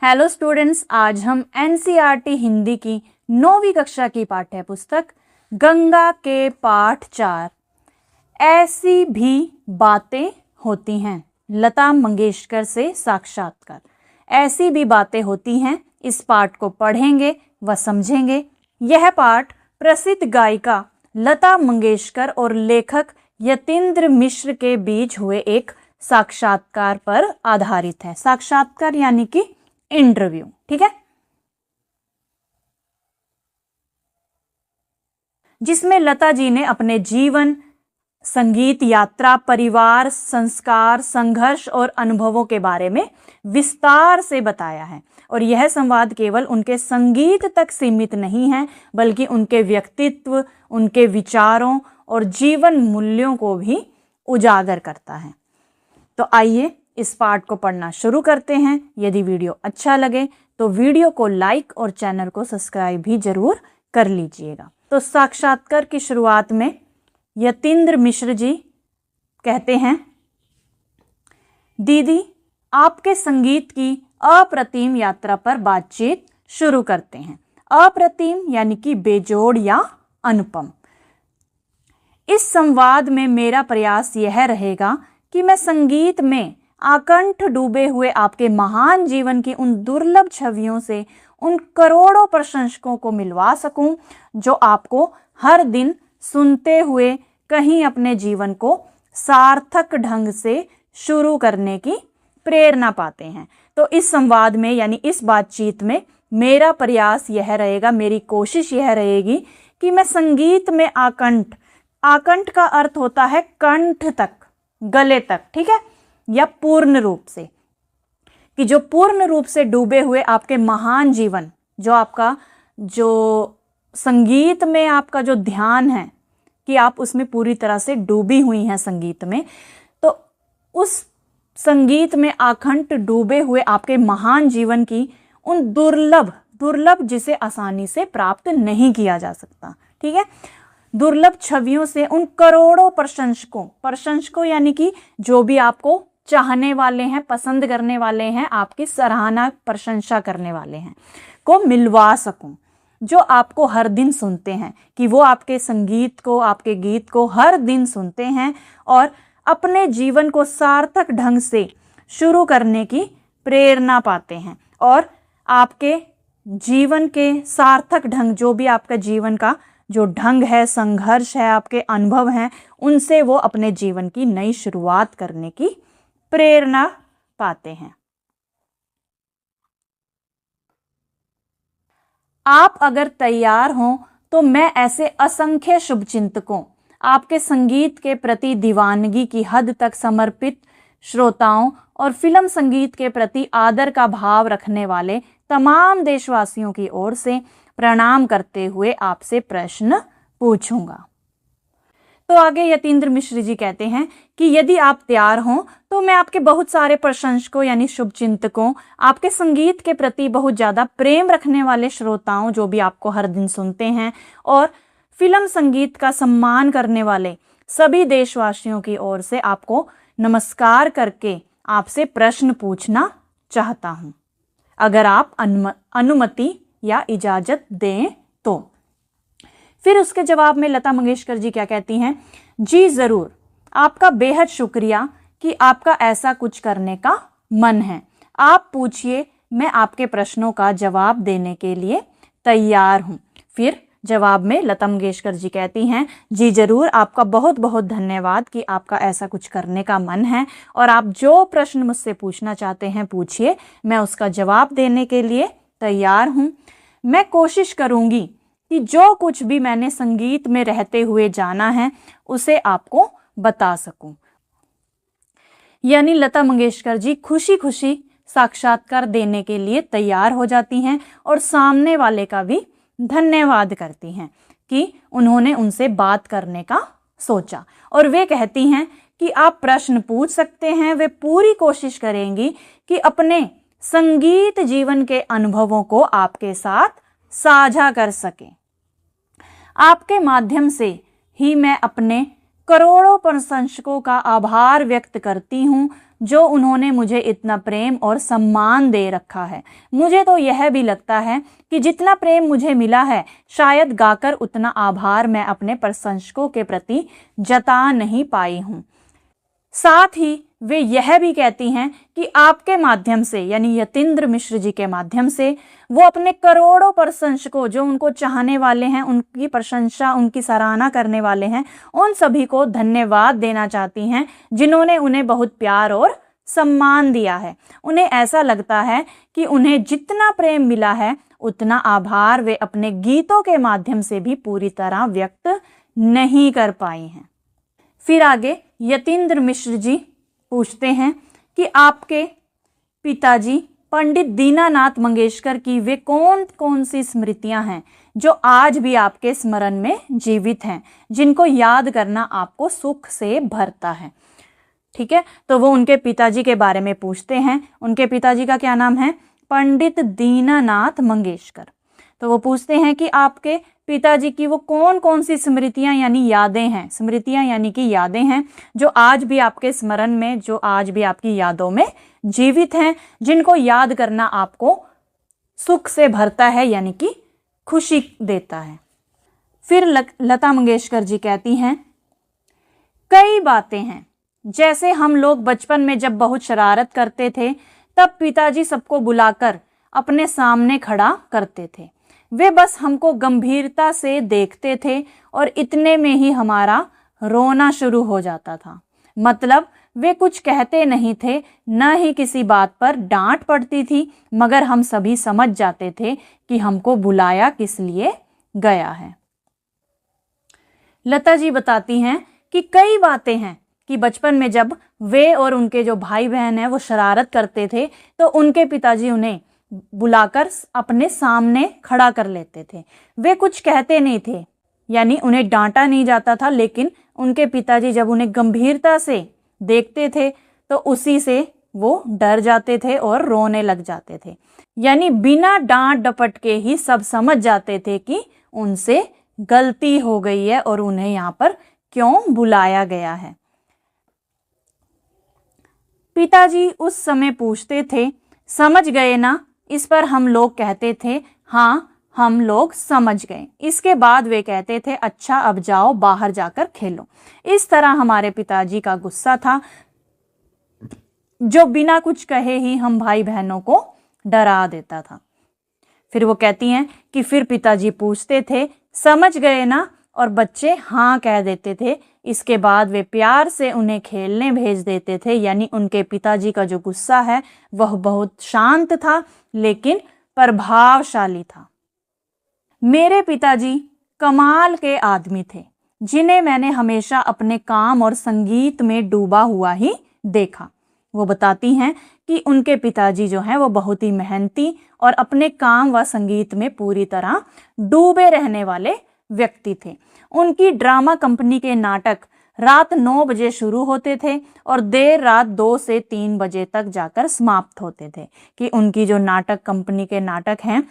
Hello students, आज हम NCERT Hindi की 9वीं कक्षा की पाठ्य पुस्तक गंगा के पाठ 4 ऐसी भी बातें होती हैं, लता मंगेशकर से साक्षात्कार। ऐसी भी बातें होती हैं, इस पाठ को पढ़ेंगे व समझेंगे। यह पाठ प्रसिद्ध गायिका लता मंगेशकर और लेखक यतीन्द्र मिश्र के बीच हुए एक साक्षात्कार पर आधारित है। साक्षात्कार यानी कि इंटरव्यू, ठीक है, जिसमें लता जी ने अपने जीवन, संगीत यात्रा, परिवार, संस्कार, संघर्ष और अनुभवों के बारे में विस्तार से बताया है। और यह संवाद केवल उनके संगीत तक सीमित नहीं है, बल्कि उनके व्यक्तित्व, उनके विचारों और जीवन मूल्यों को भी उजागर करता है। तो आइए इस पाठ को पढ़ना शुरू करते हैं। यदि वीडियो अच्छा लगे तो वीडियो को लाइक और चैनल को सब्सक्राइब भी जरूर कर लीजिएगा। तो साक्षात्कार की शुरुआत में यतीन्द्र मिश्र जी कहते हैं, दीदी, आपके संगीत की अप्रतिम यात्रा पर बातचीत शुरू करते हैं। अप्रतिम यानी कि बेजोड़ या अनुपम। इस संवाद में मेरा प्रयास यह रहेगा कि मैं संगीत में आकंठ डूबे हुए आपके महान जीवन की उन दुर्लभ छवियों से उन करोड़ों प्रशंसकों को मिलवा सकूं, जो आपको हर दिन सुनते हुए कहीं अपने जीवन को सार्थक ढंग से शुरू करने की प्रेरणा पाते हैं। तो इस संवाद में यानी इस बातचीत में मेरा प्रयास यह रहेगा, मेरी कोशिश यह रहेगी कि मैं संगीत में आकंठ, आकंठ का अर्थ होता है कंठ तक, गले तक, ठीक है, या पूर्ण रूप से, कि जो पूर्ण रूप से डूबे हुए आपके महान जीवन, जो आपका जो संगीत में आपका जो ध्यान है कि आप उसमें पूरी तरह से डूबी हुई हैं संगीत में, तो उस संगीत में आखंड डूबे हुए आपके महान जीवन की उन दुर्लभ जिसे आसानी से प्राप्त नहीं किया जा सकता, ठीक है, दुर्लभ छवियों से उन करोड़ों प्रशंसकों यानी कि जो भी आपको चाहने वाले हैं, पसंद करने वाले हैं, आपकी सराहना प्रशंसा करने वाले हैं, को मिलवा सकूं, जो आपको हर दिन सुनते हैं, कि वो आपके संगीत को, आपके गीत को हर दिन सुनते हैं और अपने जीवन को सार्थक ढंग से शुरू करने की प्रेरणा पाते हैं। और आपके जीवन के सार्थक ढंग, जो भी आपका जीवन का जो ढंग है, संघर्ष है, आपके अनुभव हैं, उनसे वो अपने जीवन की नई शुरुआत करने की प्रेरणा पाते हैं। आप अगर तैयार हों तो मैं ऐसे असंख्य शुभचिंतकों, आपके संगीत के प्रति दीवानगी की हद तक समर्पित श्रोताओं और फिल्म संगीत के प्रति आदर का भाव रखने वाले तमाम देशवासियों की ओर से प्रणाम करते हुए आपसे प्रश्न पूछूंगा। तो आगे यतीन्द्र मिश्र जी कहते हैं कि यदि आप तैयार हों तो मैं आपके बहुत सारे प्रशंसकों यानी शुभचिंतकों, आपके संगीत के प्रति बहुत ज़्यादा प्रेम रखने वाले श्रोताओं, जो भी आपको हर दिन सुनते हैं, और फिल्म संगीत का सम्मान करने वाले सभी देशवासियों की ओर से आपको नमस्कार करके आपसे प्रश्न पूछना चाहता हूँ, अगर आप अनुमति या इजाज़त दें तो। फिर उसके जवाब में लता मंगेशकर जी क्या कहती हैं, जी ज़रूर, आपका बेहद शुक्रिया कि आपका ऐसा कुछ करने का मन है। आप पूछिए, मैं आपके प्रश्नों का जवाब देने के लिए तैयार हूँ। फिर जवाब में लता मंगेशकर जी कहती हैं, जी ज़रूर, आपका बहुत बहुत धन्यवाद कि आपका ऐसा कुछ करने का मन है, और आप जो प्रश्न मुझसे पूछना चाहते हैं पूछिए, मैं उसका जवाब देने के लिए तैयार हूँ। मैं कोशिश करूँगी कि जो कुछ भी मैंने संगीत में रहते हुए जाना है उसे आपको बता सकूं। यानी लता मंगेशकर जी खुशी खुशी साक्षात्कार देने के लिए तैयार हो जाती हैं और सामने वाले का भी धन्यवाद करती हैं कि उन्होंने उनसे बात करने का सोचा। और वे कहती हैं कि आप प्रश्न पूछ सकते हैं। वे पूरी कोशिश करेंगी कि अपने संगीत जीवन के अनुभवों को आपके साथ साझा कर सकें। आपके माध्यम से ही मैं अपने करोड़ों प्रशंसकों का आभार व्यक्त करती हूँ, जो उन्होंने मुझे इतना प्रेम और सम्मान दे रखा है। मुझे तो यह भी लगता है कि जितना प्रेम मुझे मिला है, शायद गाकर उतना आभार मैं अपने प्रशंसकों के प्रति जता नहीं पाई हूँ। साथ ही वे यह भी कहती हैं कि आपके माध्यम से, यानी यतीन्द्र मिश्र जी के माध्यम से, वो अपने करोड़ों प्रशंसकों, जो उनको चाहने वाले हैं, उनकी प्रशंसा, उनकी सराहना करने वाले हैं, उन सभी को धन्यवाद देना चाहती हैं जिन्होंने उन्हें बहुत प्यार और सम्मान दिया है। उन्हें ऐसा लगता है कि उन्हें जितना प्रेम मिला है उतना आभार वे अपने गीतों के माध्यम से भी पूरी तरह व्यक्त नहीं कर पाई हैं। फिर आगे यतीन्द्र मिश्र जी पूछते हैं कि आपके पिताजी पंडित दीनानाथ मंगेशकर की वे कौन कौन सी स्मृतियां हैं जो आज भी आपके स्मरण में जीवित हैं, जिनको याद करना आपको सुख से भरता है। ठीक है, तो वो उनके पिताजी के बारे में पूछते हैं। उनके पिताजी का क्या नाम है? पंडित दीनानाथ मंगेशकर। तो वो पूछते हैं कि आपके पिताजी की वो कौन कौन सी स्मृतियां यानी यादें हैं, स्मृतियां यानी कि यादें हैं जो आज भी आपके स्मरण में, जो आज भी आपकी यादों में जीवित हैं, जिनको याद करना आपको सुख से भरता है, यानी कि खुशी देता है। फिर लता मंगेशकर जी कहती हैं, कई बातें हैं जैसे हम लोग बचपन में जब बहुत शरारत करते थे तब पिताजी सबको बुलाकर अपने सामने खड़ा करते थे। वे बस हमको गंभीरता से देखते थे और इतने में ही हमारा रोना शुरू हो जाता था। मतलब वे कुछ कहते नहीं थे, न ही किसी बात पर डांट पड़ती थी, मगर हम सभी समझ जाते थे कि हमको बुलाया किस लिए गया है। लता जी बताती हैं कि कई बातें हैं कि बचपन में जब वे और उनके जो भाई बहन हैं वो शरारत करते थे तो उनके पिताजी उन्हें बुलाकर अपने सामने खड़ा कर लेते थे। वे कुछ कहते नहीं थे, यानी उन्हें डांटा नहीं जाता था, लेकिन उनके पिताजी जब उन्हें गंभीरता से देखते थे तो उसी से वो डर जाते थे और रोने लग जाते थे। यानी बिना डांट डपट के ही सब समझ जाते थे कि उनसे गलती हो गई है और उन्हें यहाँ पर क्यों बुलाया गया है। पिताजी उस समय पूछते थे, समझ गए ना? इस पर हम लोग कहते थे, हाँ हम लोग समझ गए। इसके बाद वे कहते थे, अच्छा अब जाओ बाहर जाकर खेलो। इस तरह हमारे पिताजी का गुस्सा था जो बिना कुछ कहे ही हम भाई बहनों को डरा देता था। फिर वो कहती हैं कि फिर पिताजी पूछते थे, समझ गए ना? और बच्चे हाँ कह देते थे। इसके बाद वे प्यार से उन्हें खेलने भेज देते थे। यानी उनके पिताजी का जो गुस्सा है वह बहुत शांत था लेकिन प्रभावशाली था। मेरे पिताजी कमाल के आदमी थे जिन्हें मैंने हमेशा अपने काम और संगीत में डूबा हुआ ही देखा। वो बताती हैं कि उनके पिताजी जो हैं वो बहुत ही मेहनती और अपने काम व संगीत में पूरी तरह डूबे रहने वाले व्यक्ति थे। उनकी ड्रामा कंपनी के नाटक रात 9 बजे शुरू होते थे और देर रात 2 से 3 बजे तक जाकर समाप्त होते थे। कि उनकी जो नाटक कंपनी के नाटक हैं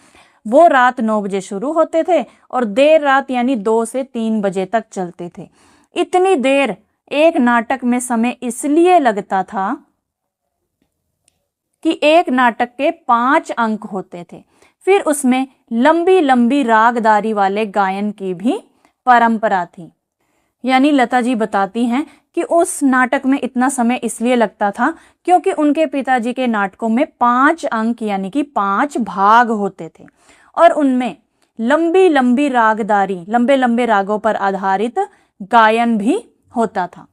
वो रात 9 बजे शुरू होते थे और देर रात यानी 2 से 3 बजे तक चलते थे। इतनी देर एक नाटक में समय इसलिए लगता था कि एक नाटक के 5 अंक होते थे। फिर उसमें लंबी लंबी रागदारी वाले गायन की भी परंपरा थी। यानी लता जी बताती हैं कि उस नाटक में इतना समय इसलिए लगता था क्योंकि उनके पिताजी के नाटकों में 5 अंक यानी कि 5 भाग होते थे और उनमें लंबी लंबी रागदारी, लंबे लंबे रागों पर आधारित गायन भी होता था।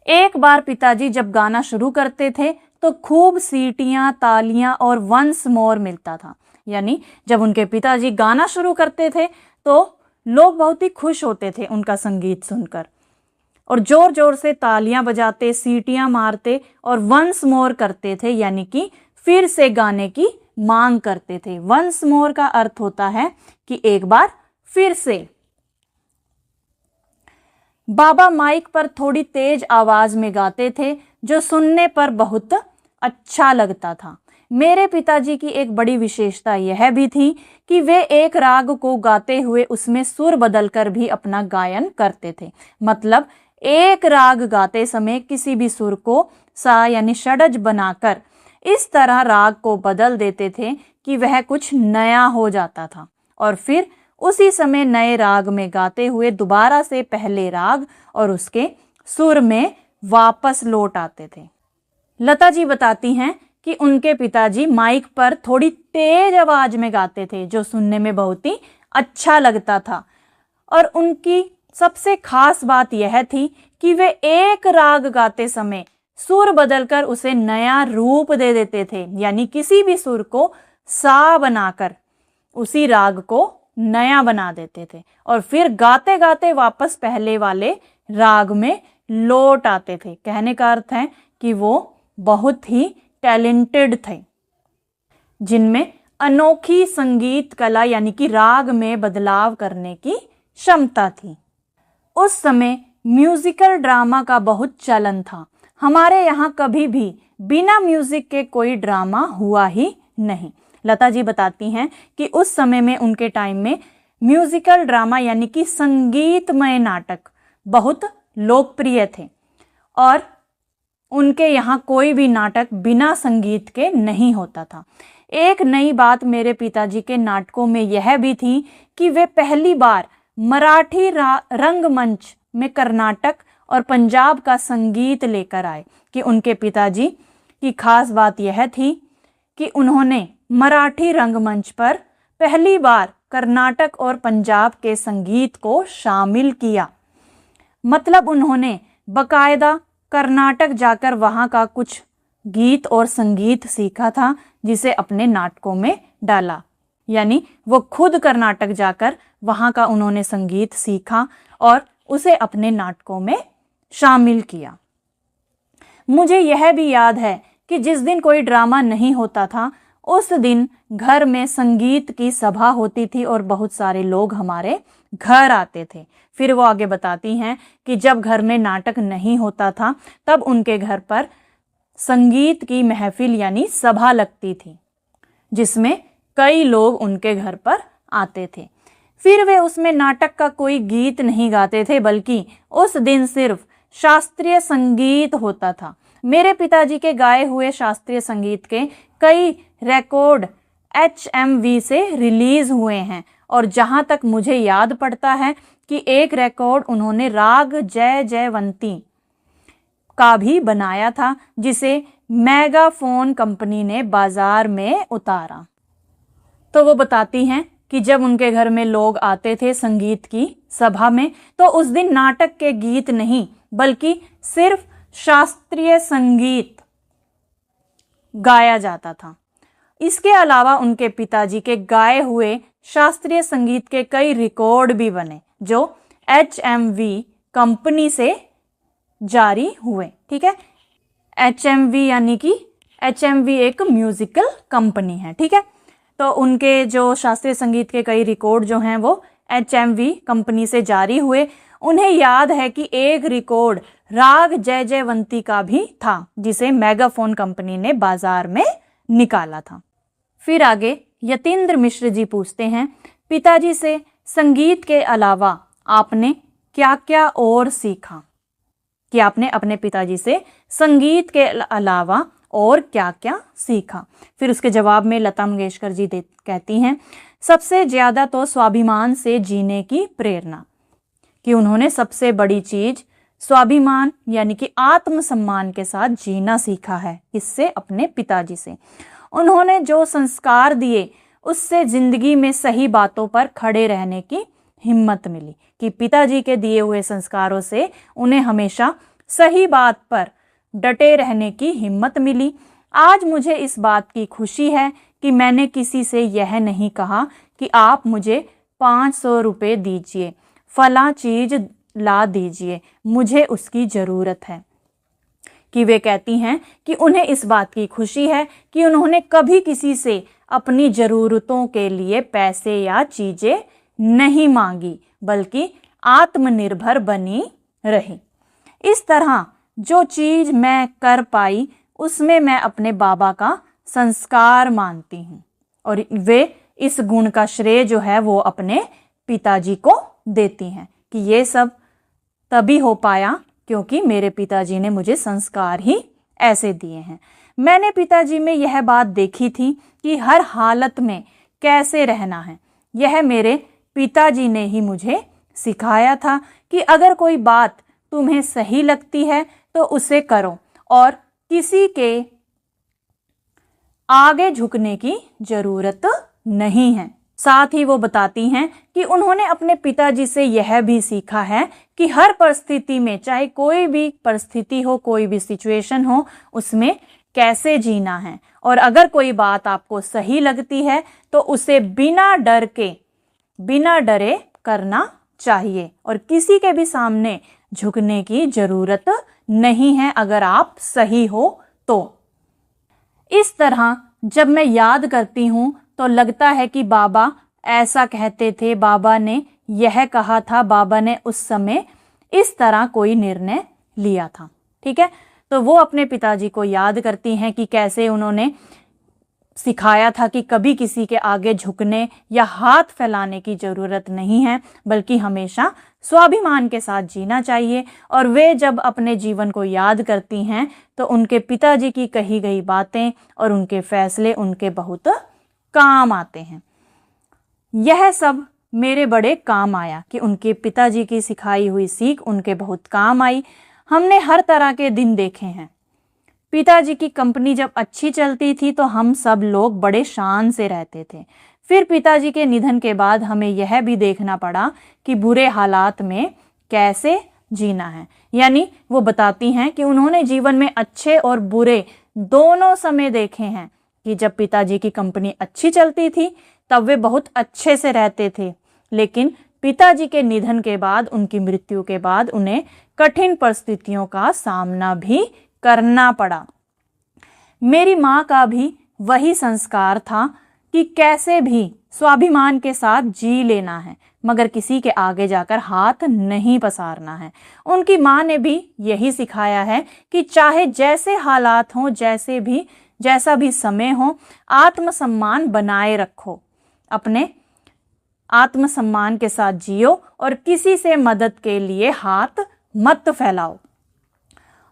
एक बार पिताजी जब गाना शुरू करते थे तो खूब सीटियां, तालियां और वंस मोर मिलता था। यानी जब उनके पिताजी गाना शुरू करते थे तो लोग बहुत ही खुश होते थे उनका संगीत सुनकर और जोर जोर से तालियां बजाते, सीटियां मारते और वंस मोर करते थे, यानी कि फिर से गाने की मांग करते थे। वंस मोर का अर्थ होता है कि एक बार फिर से। बाबा माइक पर थोड़ी तेज आवाज में गाते थे जो सुनने पर बहुत अच्छा लगता था। मेरे पिताजी की एक बड़ी विशेषता यह भी थी कि वे एक राग को गाते हुए उसमें सुर बदलकर भी अपना गायन करते थे। मतलब एक राग गाते समय किसी भी सुर को सा यानी षडज बनाकर इस तरह राग को बदल देते थे कि वह कुछ नया हो जाता था और फिर उसी समय नए राग में गाते हुए दोबारा से पहले राग और उसके सुर में वापस लौट आते थे। लता जी बताती हैं कि उनके पिताजी माइक पर थोड़ी तेज आवाज में गाते थे जो सुनने में बहुत ही अच्छा लगता था और उनकी सबसे खास बात यह थी कि वे एक राग गाते समय सुर बदलकर उसे नया रूप दे देते थे, यानी किसी भी सुर को सा बनाकर उसी राग को नया बना देते थे और फिर गाते गाते वापस पहले वाले राग में लौट आते थे। कहने का अर्थ है कि वो बहुत ही टैलेंटेड थे जिनमें अनोखी संगीत कला यानी कि राग में बदलाव करने की क्षमता थी। उस समय म्यूजिकल ड्रामा का बहुत चलन था। हमारे यहाँ कभी भी बिना म्यूजिक के कोई ड्रामा हुआ ही नहीं। लता जी बताती हैं कि उस समय में उनके टाइम में म्यूजिकल ड्रामा यानी कि संगीतमय नाटक बहुत लोकप्रिय थे और उनके यहाँ कोई भी नाटक बिना संगीत के नहीं होता था। एक नई बात मेरे पिताजी के नाटकों में यह भी थी कि वे पहली बार मराठी रंगमंच में कर्नाटक और पंजाब का संगीत लेकर आए। कि उनके पिताजी की खास बात यह थी कि उन्होंने मराठी रंगमंच पर पहली बार कर्नाटक और पंजाब के संगीत को शामिल किया। मतलब उन्होंने बकायदा कर्नाटक जाकर वहाँ का कुछ गीत और संगीत सीखा था जिसे अपने नाटकों में डाला। यानी वो खुद कर्नाटक जाकर वहाँ का उन्होंने संगीत सीखा और उसे अपने नाटकों में शामिल किया। मुझे यह भी याद है कि जिस दिन कोई ड्रामा नहीं होता था उस दिन घर में संगीत की सभा होती थी और बहुत सारे लोग हमारे घर आते थे। फिर वो आगे बताती हैं कि जब घर में नाटक नहीं होता था तब उनके घर पर संगीत की महफिल यानी सभा लगती थी जिसमें कई लोग उनके घर पर आते थे। फिर वे उसमें नाटक का कोई गीत नहीं गाते थे बल्कि उस दिन सिर्फ शास्त्रीय संगीत होता था। मेरे पिताजी के गाए हुए शास्त्रीय संगीत के कई रिकॉर्ड HMV से रिलीज हुए हैं और जहां तक मुझे याद पड़ता है कि एक रिकॉर्ड उन्होंने राग जय जयवंती का भी बनाया था जिसे मेगाफोन कंपनी ने बाजार में उतारा। तो वो बताती हैं कि जब उनके घर में लोग आते थे संगीत की सभा में तो उस दिन नाटक के गीत नहीं बल्कि सिर्फ शास्त्रीय संगीत गाया जाता था। इसके अलावा उनके पिताजी के गाए हुए शास्त्रीय संगीत के कई रिकॉर्ड भी बने जो HMV कंपनी से जारी हुए। ठीक है, HMV यानी कि HMV एक म्यूजिकल कंपनी है। ठीक है, तो उनके जो शास्त्रीय संगीत के कई रिकॉर्ड जो हैं वो HMV कंपनी से जारी हुए। उन्हें याद है कि एक रिकॉर्ड राग जय जयवंती का भी था जिसे मेगाफोन कंपनी ने बाजार में निकाला था। फिर आगे यतीन्द्र मिश्र जी पूछते हैं, पिताजी से संगीत के अलावा आपने क्या क्या और सीखा? कि आपने अपने पिताजी से संगीत के अलावा और क्या क्या सीखा? फिर उसके जवाब में लता मंगेशकर जी कहती हैं, सबसे ज़्यादा तो स्वाभिमान से जीने की प्रेरणा। कि उन्होंने सबसे बड़ी चीज स्वाभिमान यानी कि आत्मसम्मान के साथ जीना सीखा है। इससे अपने पिताजी से उन्होंने जो संस्कार दिए उससे जिंदगी में सही बातों पर खड़े रहने की हिम्मत मिली। कि पिताजी के दिए हुए संस्कारों से उन्हें हमेशा सही बात पर डटे रहने की हिम्मत मिली। आज मुझे इस बात की खुशी है कि मैंने किसी से यह नहीं कहा कि आप मुझे 500 रुपये दीजिए, फला चीज ला दीजिए, मुझे उसकी ज़रूरत है। कि वे कहती हैं कि उन्हें इस बात की खुशी है कि उन्होंने कभी किसी से अपनी ज़रूरतों के लिए पैसे या चीज़ें नहीं मांगी बल्कि आत्मनिर्भर बनी रही। इस तरह जो चीज़ मैं कर पाई उसमें मैं अपने बाबा का संस्कार मानती हूँ और वे इस गुण का श्रेय जो है वो अपने पिताजी को देती हैं। कि ये सब तभी हो पाया क्योंकि मेरे पिताजी ने मुझे संस्कार ही ऐसे दिए हैं। मैंने पिताजी में यह बात देखी थी कि हर हालत में कैसे रहना है। यह मेरे पिताजी ने ही मुझे सिखाया था कि अगर कोई बात तुम्हें सही लगती है तो उसे करो और किसी के आगे झुकने की जरूरत नहीं है। साथ ही वो बताती हैं कि उन्होंने अपने पिताजी से यह भी सीखा है कि हर परिस्थिति में, चाहे कोई भी परिस्थिति हो, कोई भी सिचुएशन हो, उसमें कैसे जीना है और अगर कोई बात आपको सही लगती है तो उसे बिना डरे करना चाहिए और किसी के भी सामने झुकने की जरूरत नहीं है अगर आप सही हो तो। इस तरह जब मैं याद करती हूँ तो लगता है कि बाबा ऐसा कहते थे, बाबा ने यह कहा था, बाबा ने उस समय इस तरह कोई निर्णय लिया था। ठीक है, तो वो अपने पिताजी को याद करती हैं कि कैसे उन्होंने सिखाया था कि कभी किसी के आगे झुकने या हाथ फैलाने की ज़रूरत नहीं है, बल्कि हमेशा स्वाभिमान के साथ जीना चाहिए। और वे जब अपने जीवन को याद करती हैं तो उनके पिताजी की कही गई बातें और उनके फैसले उनके बहुत काम आते हैं। यह सब मेरे बड़े काम आया कि उनके पिताजी की सिखाई हुई सीख उनके बहुत काम आई। हमने हर तरह के दिन देखे हैं। पिताजी की कंपनी जब अच्छी चलती थी तो हम सब लोग बड़े शान से रहते थे। फिर पिताजी के निधन के बाद हमें यह भी देखना पड़ा कि बुरे हालात में कैसे जीना है। यानी वो बताती हैं कि उन्होंने जीवन में अच्छे और बुरे दोनों समय देखे हैं कि जब पिताजी की कंपनी अच्छी चलती थी तब वे बहुत अच्छे से रहते थे, लेकिन पिताजी के निधन के बाद, उनकी मृत्यु के बाद उन्हें कठिन परिस्थितियों का सामना भी करना पड़ा। मेरी माँ का भी वही संस्कार था कि कैसे भी स्वाभिमान के साथ जी लेना है, मगर किसी के आगे जाकर हाथ नहीं पसारना है। उनकी माँ ने भी यही सिखाया है कि चाहे जैसे हालात हों, जैसा भी समय हो, आत्मसम्मान बनाए रखो, अपने आत्मसम्मान के साथ जियो और किसी से मदद के लिए हाथ मत फैलाओ।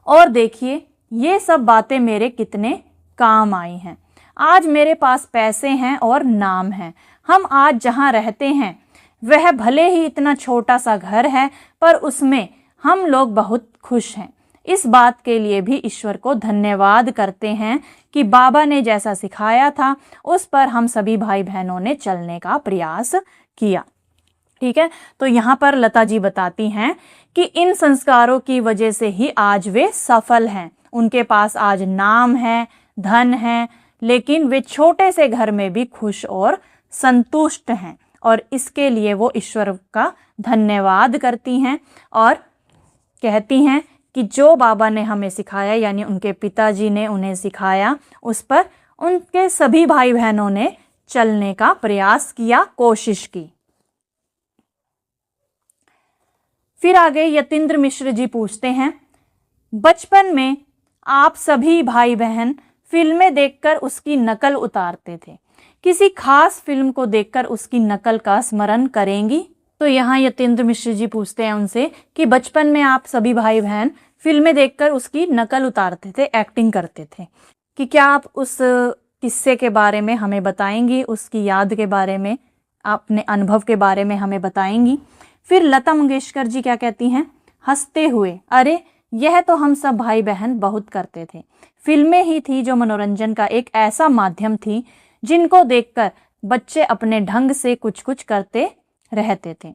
और देखिए ये सब बातें मेरे कितने काम आई हैं। आज मेरे पास पैसे हैं और नाम है। हम आज जहाँ रहते हैं वह भले ही इतना छोटा सा घर है, पर उसमें हम लोग बहुत खुश हैं। इस बात के लिए भी ईश्वर को धन्यवाद करते हैं कि बाबा ने जैसा सिखाया था उस पर हम सभी भाई बहनों ने चलने का प्रयास किया। ठीक है, तो यहाँ पर लता जी बताती हैं कि इन संस्कारों की वजह से ही आज वे सफल हैं। उनके पास आज नाम है, धन है, लेकिन वे छोटे से घर में भी खुश और संतुष्ट हैं और इसके लिए वो ईश्वर का धन्यवाद करती हैं और कहती हैं कि जो बाबा ने हमें सिखाया, यानी उनके पिताजी ने उन्हें सिखाया, उस पर उनके सभी भाई बहनों ने चलने का प्रयास किया, कोशिश की। फिर आगे यतीन्द्र मिश्र जी पूछते हैं, बचपन में आप सभी भाई बहन फिल्में देखकर उसकी नकल उतारते थे। किसी खास फिल्म को देखकर उसकी नकल का स्मरण करेंगी? तो यहाँ यतीन्द्र मिश्र जी पूछते हैं उनसे कि बचपन में आप सभी भाई बहन फिल्में देखकर उसकी नकल उतारते थे, एक्टिंग करते थे, कि क्या आप उस किस्से के बारे में हमें बताएंगी, उसकी याद के बारे में, अपने अनुभव के बारे में हमें बताएंगी? फिर लता मंगेशकर जी क्या कहती हैं, हंसते हुए, अरे यह तो हम सब भाई बहन बहुत करते थे। फिल्में ही थी जो मनोरंजन का एक ऐसा माध्यम थी जिनको देखकर बच्चे अपने ढंग से कुछ कुछ करते रहते थे।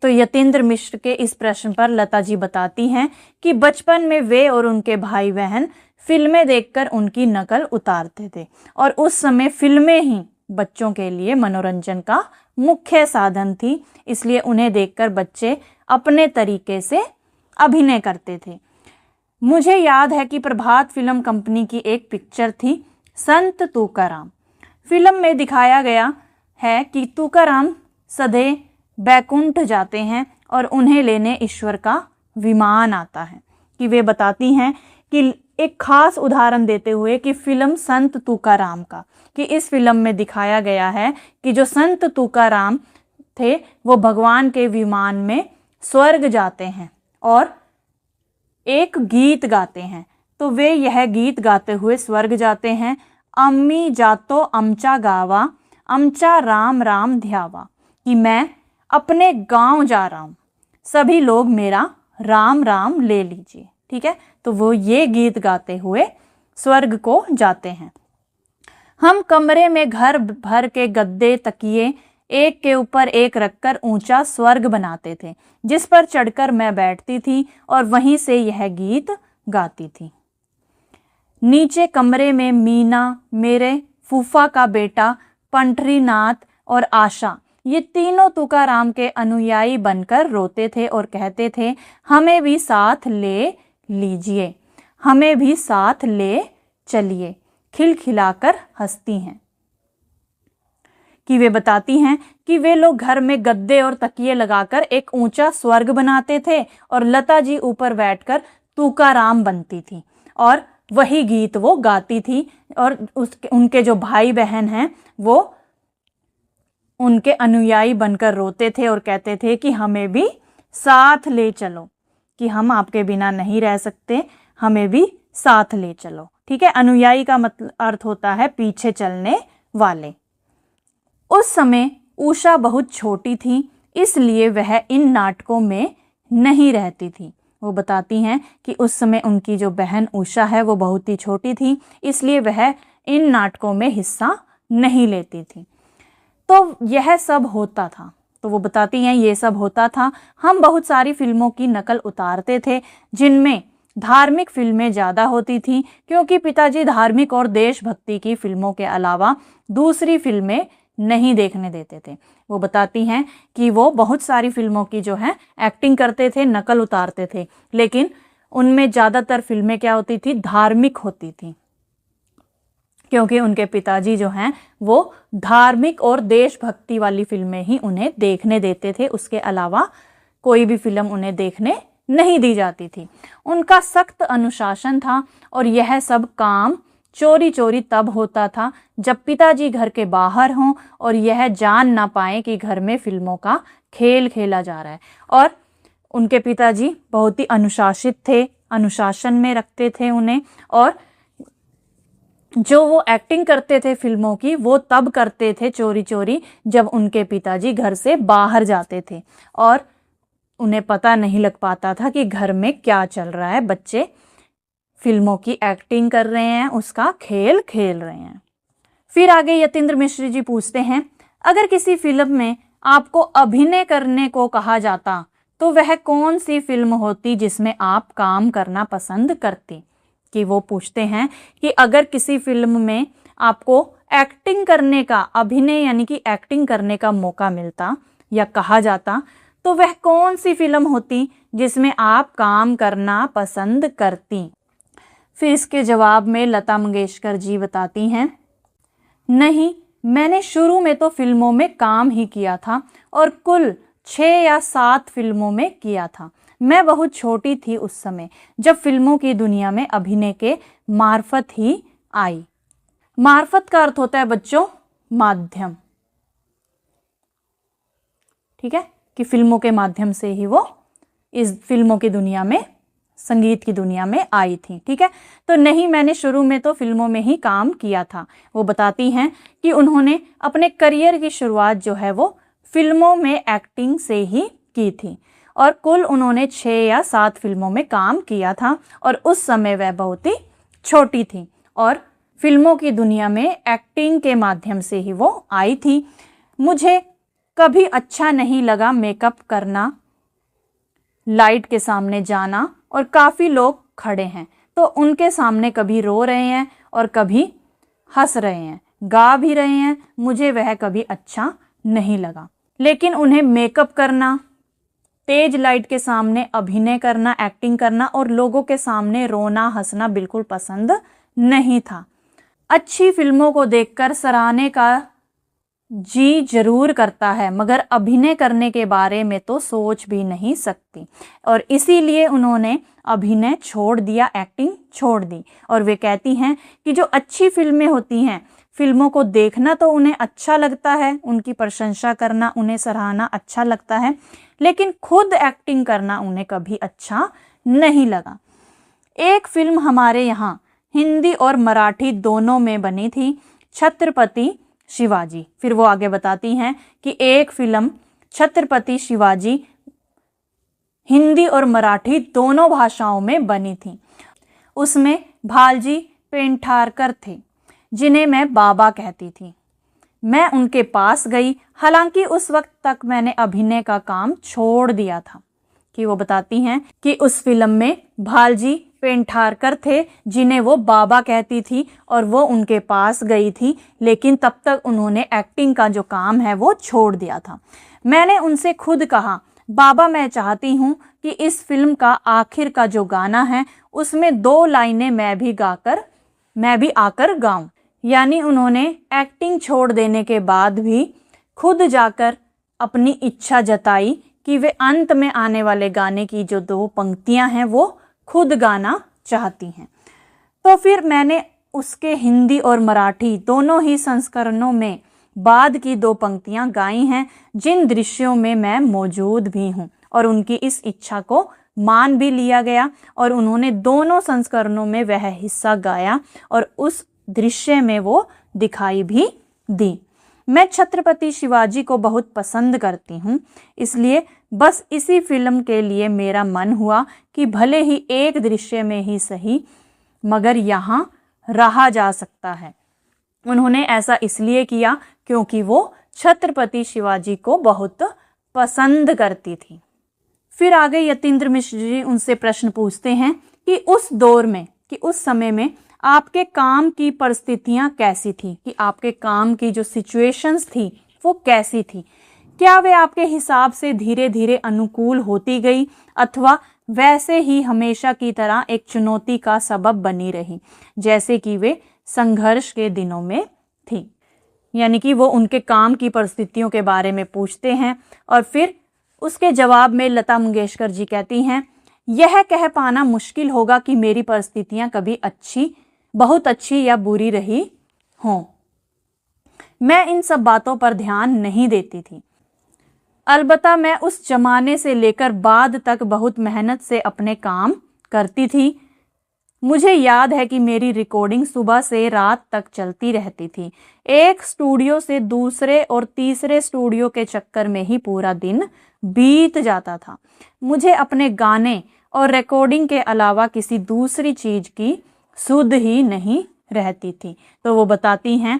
तो यतीन्द्र मिश्र के इस प्रश्न पर लता जी बताती हैं कि बचपन में वे और उनके भाई बहन फिल्में देखकर उनकी नकल उतारते थे और उस समय फिल्में ही बच्चों के लिए मनोरंजन का मुख्य साधन थी, इसलिए उन्हें देखकर बच्चे अपने तरीके से अभिनय करते थे। मुझे याद है कि प्रभात फिल्म कंपनी की एक पिक्चर थी संत तुकाराम। फिल्म में दिखाया गया है कि तुकाराम सधे बैकुंठ जाते हैं और उन्हें लेने ईश्वर का विमान आता है। कि वे बताती हैं कि एक खास उदाहरण देते हुए कि फिल्म संत तुकाराम का, कि इस फिल्म में दिखाया गया है कि जो संत तुकाराम थे वो भगवान के विमान में स्वर्ग जाते हैं और एक गीत गाते हैं। तो वे यह गीत गाते हुए स्वर्ग जाते हैं। अम्मी जातो अमचा गावा, अमचा राम राम ध्यावा, कि मैं अपने गांव जा रहा हूं, सभी लोग मेरा राम राम ले लीजिए। ठीक है, तो वो ये गीत गाते हुए स्वर्ग को जाते हैं। हम कमरे में घर भर के गद्दे तकिए एक के ऊपर एक रखकर ऊंचा स्वर्ग बनाते थे, जिस पर चढ़कर मैं बैठती थी और वहीं से यह गीत गाती थी। नीचे कमरे में मीना, मेरे फूफा का बेटा, पंडरीनाथ और आशा, ये तीनों तुकाराम के अनुयायी बनकर रोते थे और कहते थे, हमें भी साथ ले लीजिए, हमें भी साथ ले चलिए। खिलखिलाकर हंसती हैं। कि वे बताती हैं कि वे लोग घर में गद्दे और तकिए लगाकर एक ऊंचा स्वर्ग बनाते थे और लता जी ऊपर बैठकर तुकाराम बनती थी और वही गीत वो गाती थी। और उनके जो भाई बहन हैं वो उनके अनुयायी बनकर रोते थे और कहते थे कि हमें भी साथ ले चलो, कि हम आपके बिना नहीं रह सकते, हमें भी साथ ले चलो। ठीक है, अनुयायी का मतलब अर्थ होता है पीछे चलने वाले। उस समय उषा बहुत छोटी थी, इसलिए वह इन नाटकों में नहीं रहती थी। वो बताती हैं कि उस समय उनकी जो बहन उषा है वो बहुत ही छोटी थी, इसलिए वह इन नाटकों में हिस्सा नहीं लेती थी। तो यह सब होता था। तो वो बताती हैं ये सब होता था। हम बहुत सारी फिल्मों की नकल उतारते थे, जिनमें धार्मिक फिल्में ज़्यादा होती थी, क्योंकि पिताजी धार्मिक और देशभक्ति की फिल्मों के अलावा दूसरी फिल्में नहीं देखने देते थे। वो बताती हैं कि वो बहुत सारी फिल्मों की जो है एक्टिंग करते थे, नकल उतारते थे, लेकिन उनमें ज़्यादातर फिल्में क्या होती थी, धार्मिक होती थी, क्योंकि उनके पिताजी जो हैं वो धार्मिक और देशभक्ति वाली फिल्में ही उन्हें देखने देते थे। उसके अलावा कोई भी फिल्म उन्हें देखने नहीं दी जाती थी। उनका सख्त अनुशासन था और यह सब काम चोरी चोरी तब होता था जब पिताजी घर के बाहर हों और यह जान ना पाए कि घर में फिल्मों का खेल खेला जा रहा है। और उनके पिताजी बहुत ही अनुशासित थे, अनुशासन में रखते थे उन्हें, और जो वो एक्टिंग करते थे फिल्मों की वो तब करते थे चोरी चोरी जब उनके पिताजी घर से बाहर जाते थे और उन्हें पता नहीं लग पाता था कि घर में क्या चल रहा है। बच्चे फिल्मों की एक्टिंग कर रहे हैं, उसका खेल खेल रहे हैं। फिर आगे यतीन्द्र मिश्र जी पूछते हैं, अगर किसी फिल्म में आपको अभिनय करने को कहा जाता तो वह कौन सी फिल्म होती जिसमें आप काम करना पसंद करती? कि वो पूछते हैं कि अगर किसी फिल्म में आपको एक्टिंग करने का, अभिनय यानी कि एक्टिंग करने का मौका मिलता या कहा जाता तो वह कौन सी फिल्म होती जिसमें आप काम करना पसंद करती? फिर इसके जवाब में लता मंगेशकर जी बताती हैं, नहीं, मैंने शुरू में तो फिल्मों में काम ही किया था और कुल 6 या 7 फिल्मों में किया था। मैं बहुत छोटी थी उस समय जब फिल्मों की दुनिया में अभिनय के मार्फत ही आई। मार्फत का अर्थ होता है बच्चों माध्यम। ठीक है, कि फिल्मों के माध्यम से ही वो इस फिल्मों की दुनिया में, संगीत की दुनिया में आई थी। ठीक है, तो नहीं, मैंने शुरू में तो फिल्मों में ही काम किया था। वो बताती हैं कि उन्होंने अपने करियर की शुरुआत जो है वो फिल्मों में एक्टिंग से ही की थी और कुल उन्होंने 6 या 7 फिल्मों में काम किया था और उस समय वह बहुत ही छोटी थी और फिल्मों की दुनिया में एक्टिंग के माध्यम से ही वो आई थी। मुझे कभी अच्छा नहीं लगा मेकअप करना, लाइट के सामने जाना, और काफ़ी लोग खड़े हैं तो उनके सामने कभी रो रहे हैं और कभी हंस रहे हैं, गा भी रहे हैं, मुझे वह कभी अच्छा नहीं लगा। लेकिन उन्हें मेकअप करना, तेज लाइट के सामने अभिनय करना, एक्टिंग करना और लोगों के सामने रोना हंसना बिल्कुल पसंद नहीं था। अच्छी फिल्मों को देखकर सराहने का जी जरूर करता है, मगर अभिनय करने के बारे में तो सोच भी नहीं सकती और इसीलिए उन्होंने अभिनय छोड़ दिया, एक्टिंग छोड़ दी। और वे कहती हैं कि जो अच्छी फिल्में होती हैं, फिल्मों को देखना तो उन्हें अच्छा लगता है, उनकी प्रशंसा करना, उन्हें सराहना अच्छा लगता है, लेकिन खुद एक्टिंग करना उन्हें कभी अच्छा नहीं लगा। एक फिल्म हमारे यहाँ हिंदी और मराठी दोनों में बनी थी, छत्रपति शिवाजी। फिर वो आगे बताती हैं कि एक फिल्म छत्रपति शिवाजी हिंदी और मराठी दोनों भाषाओं में बनी थी। उसमें भालजी पेंढारकर थे, जिन्हें मैं बाबा कहती थी। मैं उनके पास गई, हालांकि उस वक्त तक मैंने अभिनय का काम छोड़ दिया था। कि वो बताती हैं कि उस फिल्म में भालजी पेंढारकर थे, जिन्हें वो बाबा कहती थी, और वो उनके पास गई थी, लेकिन तब तक उन्होंने एक्टिंग का जो काम है वो छोड़ दिया था। मैंने उनसे खुद कहा, बाबा मैं चाहती हूँ कि इस फिल्म का आखिर का जो गाना है उसमें 2 लाइनें मैं भी आकर गाऊं। यानी उन्होंने एक्टिंग छोड़ देने के बाद भी खुद जाकर अपनी इच्छा जताई कि वे अंत में आने वाले गाने की जो 2 पंक्तियां हैं वो खुद गाना चाहती हैं। तो फिर मैंने उसके हिंदी और मराठी दोनों ही संस्करणों में बाद की 2 पंक्तियां गाई हैं, जिन दृश्यों में मैं मौजूद भी हूं, और उनकी इस इच्छा को मान भी लिया गया और उन्होंने दोनों संस्करणों में वह हिस्सा गाया और उस दृश्य में वो दिखाई भी दी। मैं छत्रपति शिवाजी को बहुत पसंद करती हूँ, इसलिए बस इसी फिल्म के लिए मेरा मन हुआ कि भले ही एक दृश्य में ही सही, मगर यहाँ रहा जा सकता है। उन्होंने ऐसा इसलिए किया क्योंकि वो छत्रपति शिवाजी को बहुत पसंद करती थी। फिर आगे यतीन्द्र मिश्र जी उनसे प्रश्न पूछते हैं कि उस दौर में, कि उस समय में आपके काम की परिस्थितियां कैसी थी, कि आपके काम की जो सिचुएशंस थी वो कैसी थी। क्या वे आपके हिसाब से धीरे धीरे अनुकूल होती गई अथवा वैसे ही हमेशा की तरह एक चुनौती का सबब बनी रही, जैसे कि वे संघर्ष के दिनों में थी। यानी कि वो उनके काम की परिस्थितियों के बारे में पूछते हैं और फिर उसके जवाब में लता मंगेशकर जी कहती हैं, यह कह पाना मुश्किल होगा कि मेरी परिस्थितियां कभी बहुत अच्छी या बुरी रही हों। मैं इन सब बातों पर ध्यान नहीं देती थी। अलबत्ता मैं उस जमाने से लेकर बाद तक बहुत मेहनत से अपने काम करती थी। मुझे याद है कि मेरी रिकॉर्डिंग सुबह से रात तक चलती रहती थी। एक स्टूडियो से दूसरे और तीसरे स्टूडियो के चक्कर में ही पूरा दिन बीत जाता था। मुझे अपने गाने और रिकॉर्डिंग के अलावा किसी दूसरी चीज की सुध ही नहीं रहती थी। तो वो बताती हैं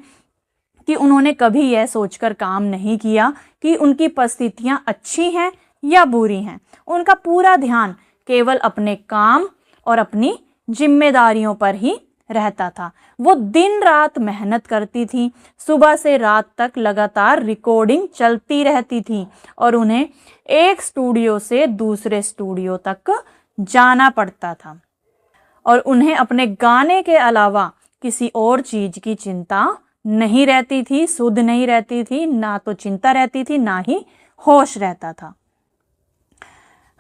कि उन्होंने कभी यह सोचकर काम नहीं किया कि उनकी परिस्थितियां अच्छी हैं या बुरी हैं। उनका पूरा ध्यान केवल अपने काम और अपनी जिम्मेदारियों पर ही रहता था। वो दिन रात मेहनत करती थी, सुबह से रात तक लगातार रिकॉर्डिंग चलती रहती थी और उन्हें एक स्टूडियो से दूसरे स्टूडियो तक जाना पड़ता था और उन्हें अपने गाने के अलावा किसी और चीज की चिंता नहीं रहती थी, सुध नहीं रहती थी, ना तो चिंता रहती थी ना ही होश रहता था।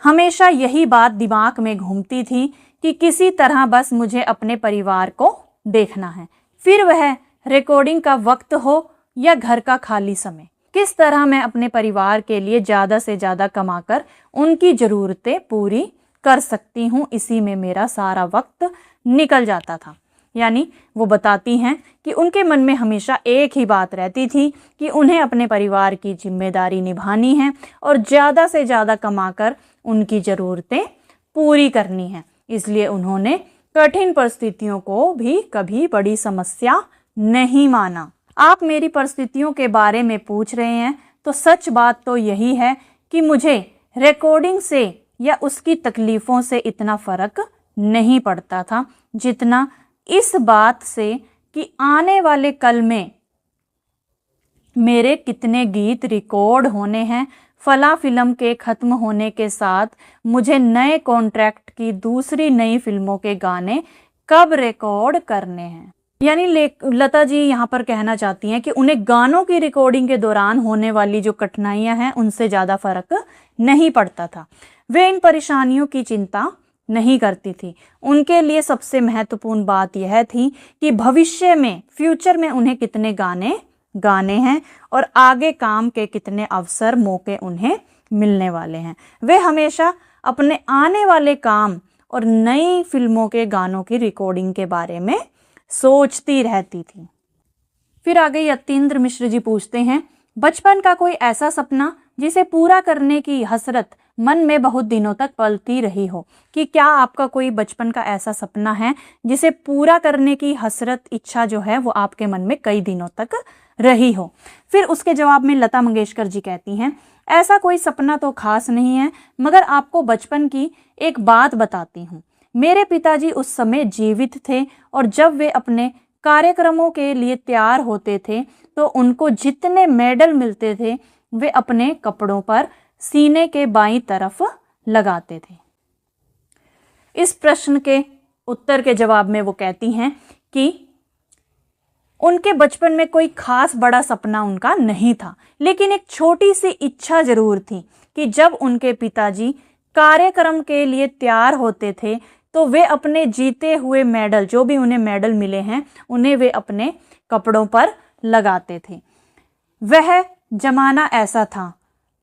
हमेशा यही बात दिमाग में घूमती थी कि किसी तरह बस मुझे अपने परिवार को देखना है, फिर वह रिकॉर्डिंग का वक्त हो या घर का खाली समय। किस तरह मैं अपने परिवार के लिए ज़्यादा से ज़्यादा कमाकर उनकी ज़रूरतें पूरी कर सकती हूँ, इसी में मेरा सारा वक्त निकल जाता था। यानी वो बताती हैं कि उनके मन में हमेशा एक ही बात रहती थी कि उन्हें अपने परिवार की जिम्मेदारी निभानी है और ज़्यादा से ज़्यादा कमाकर उनकी ज़रूरतें पूरी करनी है। इसलिए उन्होंने कठिन परिस्थितियों को भी कभी बड़ी समस्या नहीं माना। आप मेरी परिस्थितियों के बारे में पूछ रहे हैं, तो सच बात तो यही है कि मुझे रिकॉर्डिंग से या उसकी तकलीफ़ों से इतना फ़र्क नहीं पड़ता था जितना इस बात से कि आने वाले कल में मेरे कितने गीत रिकॉर्ड होने हैं। फला फिल्म के ख़त्म होने के साथ मुझे नए कॉन्ट्रैक्ट की दूसरी नई फिल्मों के गाने कब रिकॉर्ड करने हैं। यानी लता जी यहाँ पर कहना चाहती हैं कि उन्हें गानों की रिकॉर्डिंग के दौरान होने वाली जो कठिनाइयाँ हैं उनसे ज़्यादा फर्क नहीं पड़ता था। वे इन परेशानियों की चिंता नहीं करती थी। उनके लिए सबसे महत्वपूर्ण बात यह थी कि भविष्य में, फ्यूचर में उन्हें कितने गाने हैं और आगे काम के कितने अवसर, मौके उन्हें मिलने वाले हैं। वे हमेशा अपने आने वाले काम और नई फिल्मों के गानों की रिकॉर्डिंग के बारे में सोचती रहती थी। फिर आगे यतीन्द्र मिश्र जी पूछते हैं, बचपन का कोई ऐसा सपना जिसे पूरा करने की हसरत मन में बहुत दिनों तक पलती रही हो, कि क्या आपका कोई बचपन का ऐसा सपना है जिसे पूरा करने की हसरत, इच्छा जो है वो आपके मन में कई दिनों तक रही हो। फिर उसके जवाब में लता मंगेशकर जी कहती हैं, ऐसा कोई सपना तो खास नहीं है, मगर आपको बचपन की एक बात बताती हूँ। मेरे पिताजी उस समय जीवित थे और जब वे अपने कार्यक्रमों के लिए तैयार होते थे तो उनको जितने मेडल मिलते थे वे अपने कपड़ों पर सीने के बाईं तरफ लगाते थे। इस प्रश्न के उत्तर के जवाब में वो कहती हैं कि उनके बचपन में कोई खास बड़ा सपना उनका नहीं था, लेकिन एक छोटी सी इच्छा जरूर थी कि जब उनके पिताजी कार्यक्रम के लिए तैयार होते थे तो वे अपने जीते हुए मेडल, जो भी उन्हें मेडल मिले हैं, उन्हें वे अपने कपड़ों पर लगाते थे। वह जमाना ऐसा था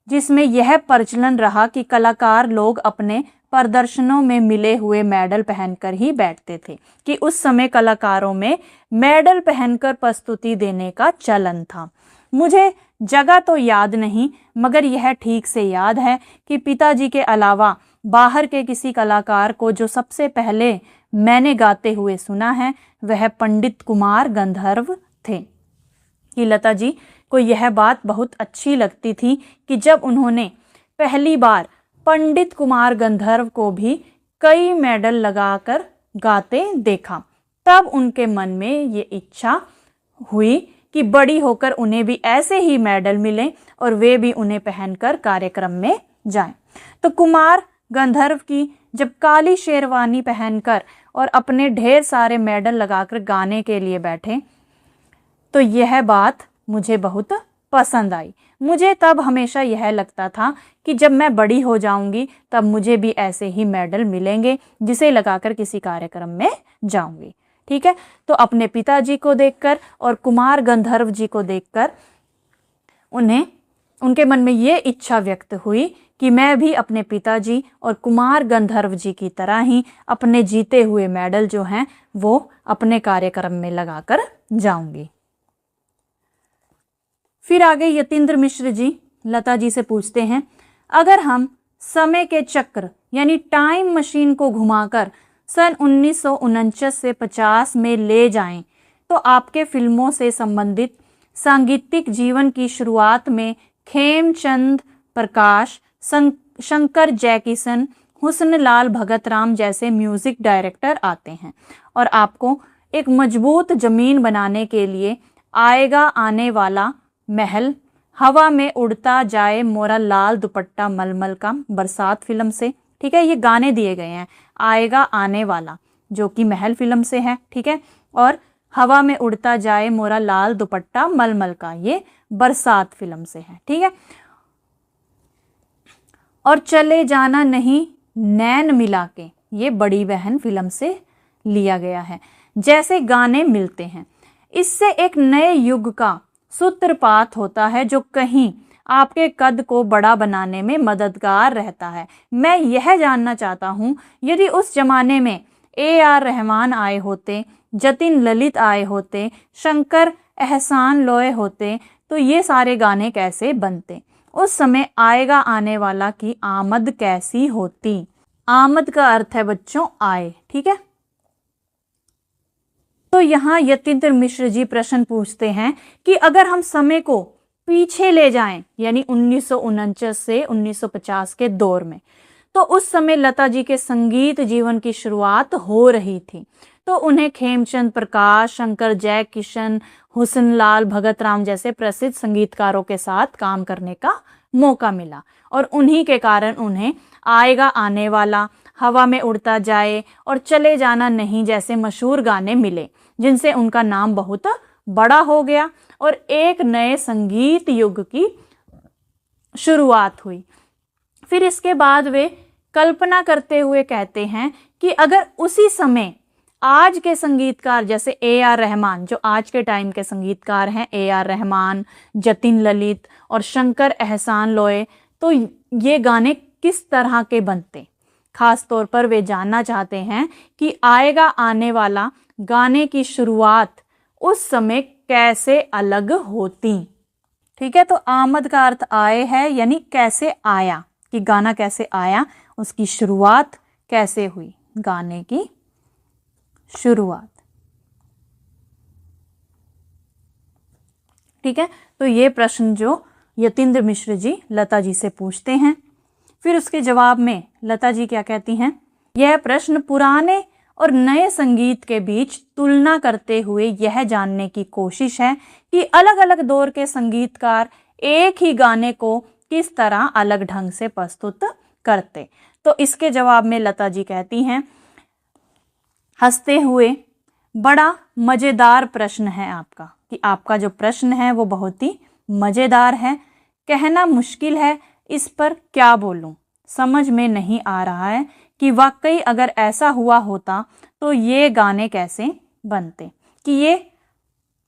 जिसमें यह प्रचलन रहा कि कलाकार लोग अपने प्रदर्शनों में मिले हुए मेडल पहनकर ही बैठते थे, कि उस समय कलाकारों में मेडल पहनकर प्रस्तुति देने का चलन था। मुझे जगह तो याद नहीं, मगर यह ठीक से याद है कि पिताजी के अलावा बाहर के किसी कलाकार को जो सबसे पहले मैंने गाते हुए सुना है वह पंडित कुमार गंधर्व थे। कि लता जी को यह बात बहुत अच्छी लगती थी कि जब उन्होंने पहली बार पंडित कुमार गंधर्व को भी कई मेडल लगाकर गाते देखा, तब उनके मन में ये इच्छा हुई कि बड़ी होकर उन्हें भी ऐसे ही मेडल मिलें और वे भी उन्हें पहनकर कार्यक्रम में जाएं। तो कुमार गंधर्व की जब काली शेरवानी पहनकर और अपने ढेर सारे मेडल लगाकर गाने के लिए बैठे तो यह बात मुझे बहुत पसंद आई। मुझे तब हमेशा यह लगता था कि जब मैं बड़ी हो जाऊंगी तब मुझे भी ऐसे ही मेडल मिलेंगे जिसे लगाकर किसी कार्यक्रम में जाऊंगी। ठीक है, तो अपने पिताजी को देखकर और कुमार गंधर्व जी को देखकर उनके मन में ये इच्छा व्यक्त हुई कि मैं भी अपने पिताजी और कुमार गंधर्व जी की तरह ही अपने जीते हुए मेडल जो हैं वो अपने कार्यक्रम में लगाकर जाऊंगी। फिर आगे यतीन्द्र मिश्र जी लता जी से पूछते हैं, अगर हम समय के चक्र यानी टाइम मशीन को घुमाकर सन 1949 से 50 में ले जाएं तो आपके फिल्मों से संबंधित सांगीतिक जीवन की शुरुआत में खेमचंद प्रकाश, शंकर जयकिशन, हुस्नलाल भगतराम जैसे म्यूजिक डायरेक्टर आते हैं और आपको एक मजबूत जमीन बनाने के लिए आएगा आने वाला महल, हवा में उड़ता जाए मोरा लाल दुपट्टा मलमल का, बरसात फिल्म से, ठीक है, ये गाने दिए गए हैं। आएगा आने वाला जो कि महल फिल्म से है, ठीक है, और हवा में उड़ता जाए मोरा लाल दुपट्टा मलमल का ये बरसात फिल्म से है, ठीक है। और चले जाना नहीं नैन मिला के ये बड़ी बहन फिल्म से लिया गया है। जैसे गाने मिलते हैं, इससे एक नए युग का सूत्रपात होता है जो कहीं आपके कद को बड़ा बनाने में मददगार रहता है। मैं यह जानना चाहता हूँ, यदि उस जमाने में AR रहमान आए होते, जतिन ललित आए होते, शंकर एहसान लोए होते तो ये सारे गाने कैसे बनते? उस समय आएगा आने वाला की आमद कैसी होती? आमद का अर्थ है बच्चों आए, ठीक है। तो यहाँ यतीन्द्र मिश्र जी प्रश्न पूछते हैं कि अगर हम समय को पीछे ले जाएं यानी 1949 से 1950 के दौर में, तो उस समय लता जी के संगीत जीवन की शुरुआत हो रही थी। तो उन्हें खेमचंद प्रकाश, शंकर जयकिशन, हुस्नलाल भगतराम जैसे प्रसिद्ध संगीतकारों के साथ काम करने का मौका मिला और उन्हीं के कारण उन्हें आएगा आने वाला, हवा में उड़ता जाए और चले जाना नहीं जैसे मशहूर गाने मिले, जिनसे उनका नाम बहुत बड़ा हो गया और एक नए संगीत युग की शुरुआत हुई। फिर इसके बाद वे कल्पना करते हुए कहते हैं कि अगर उसी समय आज के संगीतकार जैसे AR रहमान, जो आज के टाइम के संगीतकार हैं, AR रहमान, जतिन ललित और शंकर एहसान लोए, तो ये गाने किस तरह के बनते? खास तौर पर वे जानना चाहते हैं कि आएगा आने वाला गाने की शुरुआत उस समय कैसे अलग होती। ठीक है, तो आमद का अर्थ आए है, यानी कैसे आया, कि गाना कैसे आया, उसकी शुरुआत कैसे हुई, गाने की शुरुआत। ठीक है, तो ये प्रश्न जो यतीन्द्र मिश्र जी लता जी से पूछते हैं। फिर उसके जवाब में लता जी क्या कहती हैं, यह प्रश्न पुराने और नए संगीत के बीच तुलना करते हुए यह जानने की कोशिश है कि अलग अलग दौर के संगीतकार एक ही गाने को किस तरह अलग ढंग से प्रस्तुत करते। तो इसके जवाब में लता जी कहती हैं, हंसते हुए, बड़ा मज़ेदार प्रश्न है आपका, कि आपका जो प्रश्न है वो बहुत ही मज़ेदार है, कहना मुश्किल है, इस पर क्या बोलूं, समझ में नहीं आ रहा है कि वाकई अगर ऐसा हुआ होता तो ये गाने कैसे बनते। कि ये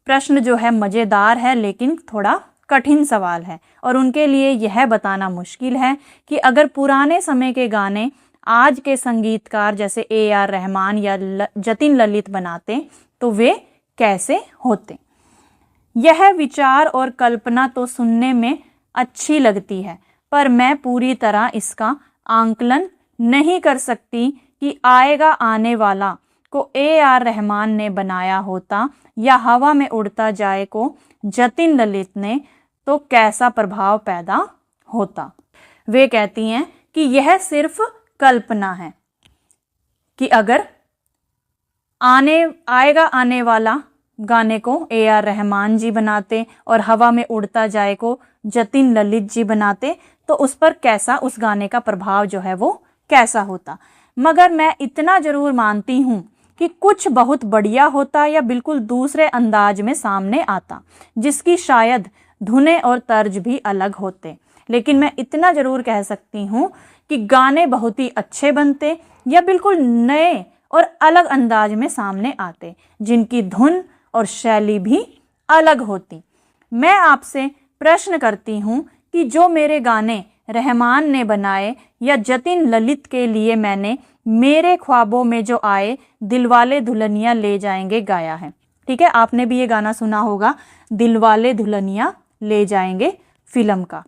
प्रश्न जो है मज़ेदार है लेकिन थोड़ा कठिन सवाल है, और उनके लिए यह बताना मुश्किल है कि अगर पुराने समय के गाने आज के संगीतकार जैसे AR रहमान या जतिन ललित बनाते तो वे कैसे होते। यह विचार और कल्पना तो सुनने में अच्छी लगती है, पर मैं पूरी तरह इसका आंकलन नहीं कर सकती कि आएगा आने वाला को AR रहमान ने बनाया होता या हवा में उड़ता जाए को जतिन ललित ने, तो कैसा प्रभाव पैदा होता। वे कहती हैं कि यह सिर्फ कल्पना है, कि अगर आएगा आने वाला गाने को AR रहमान जी बनाते और हवा में उड़ता जाए को जतिन ललित जी बनाते तो उस पर कैसा, उस गाने का प्रभाव जो है वो कैसा होता। मगर मैं इतना जरूर मानती हूँ कि कुछ बहुत बढ़िया होता या बिल्कुल दूसरे अंदाज में सामने आता, जिसकी शायद धुनें और तर्ज भी अलग होते। लेकिन मैं इतना जरूर कह सकती हूँ कि गाने बहुत ही अच्छे बनते या बिल्कुल नए और अलग अंदाज में सामने आते, जिनकी धुन और शैली भी अलग होती। मैं आपसे प्रश्न करती हूँ कि जो मेरे गाने रहमान ने बनाए या जतिन ललित के लिए मैंने मेरे ख्वाबों में जो आए दिलवाले दुल्हनिया ले जाएंगे गाया है। ठीक है, आपने भी ये गाना सुना होगा, दिलवाले दुल्हनिया ले जाएंगे फिल्म का,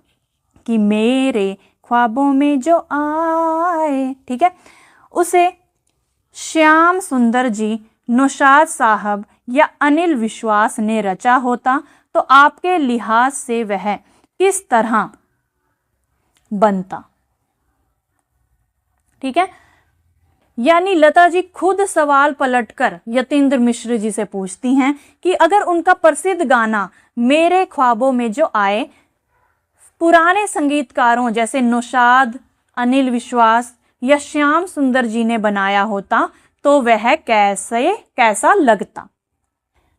कि मेरे ख्वाबों में जो आए। ठीक है, उसे श्याम सुंदर जी, नौशाद साहब या अनिल विश्वास ने रचा होता तो आपके लिहाज से वह किस तरह बनता। ठीक है, यानी लता जी खुद सवाल पलटकर यतीन्द्र मिश्र जी से पूछती हैं कि अगर उनका प्रसिद्ध गाना मेरे ख्वाबों में जो आए पुराने संगीतकारों जैसे नौशाद, अनिल विश्वास या श्याम सुंदर जी ने बनाया होता तो वह कैसा लगता।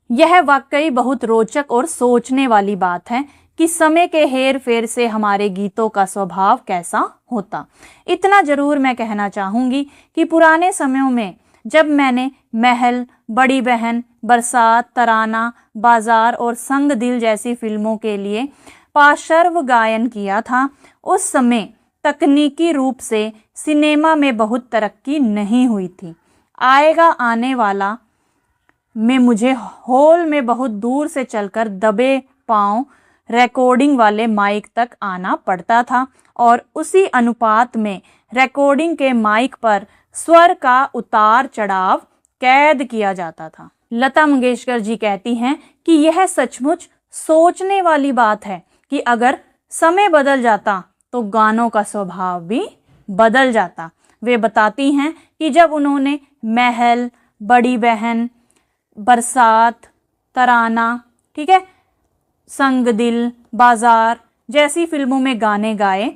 यह वाकई बहुत रोचक और सोचने वाली बात है कि समय के हेर फेर से हमारे गीतों का स्वभाव कैसा होता। इतना जरूर मैं कहना चाहूँगी कि पुराने समयों में जब मैंने महल, बड़ी बहन, बरसात, तराना, बाजार और संग दिल जैसी फिल्मों के लिए पार्श्व गायन किया था, उस समय तकनीकी रूप से सिनेमा में बहुत तरक्की नहीं हुई थी। आएगा आने वाला में मुझे हॉल में बहुत दूर से चलकर दबे पांव रिकॉर्डिंग वाले माइक तक आना पड़ता था और उसी अनुपात में रिकॉर्डिंग के माइक पर स्वर का उतार चढ़ाव कैद किया जाता था। लता मंगेशकर जी कहती हैं कि यह सचमुच सोचने वाली बात है कि अगर समय बदल जाता तो गानों का स्वभाव भी बदल जाता। वे बताती हैं कि जब उन्होंने महल, बड़ी बहन, बरसात, तराना, ठीक है, संग दिल, बाजार जैसी फिल्मों में गाने गाए,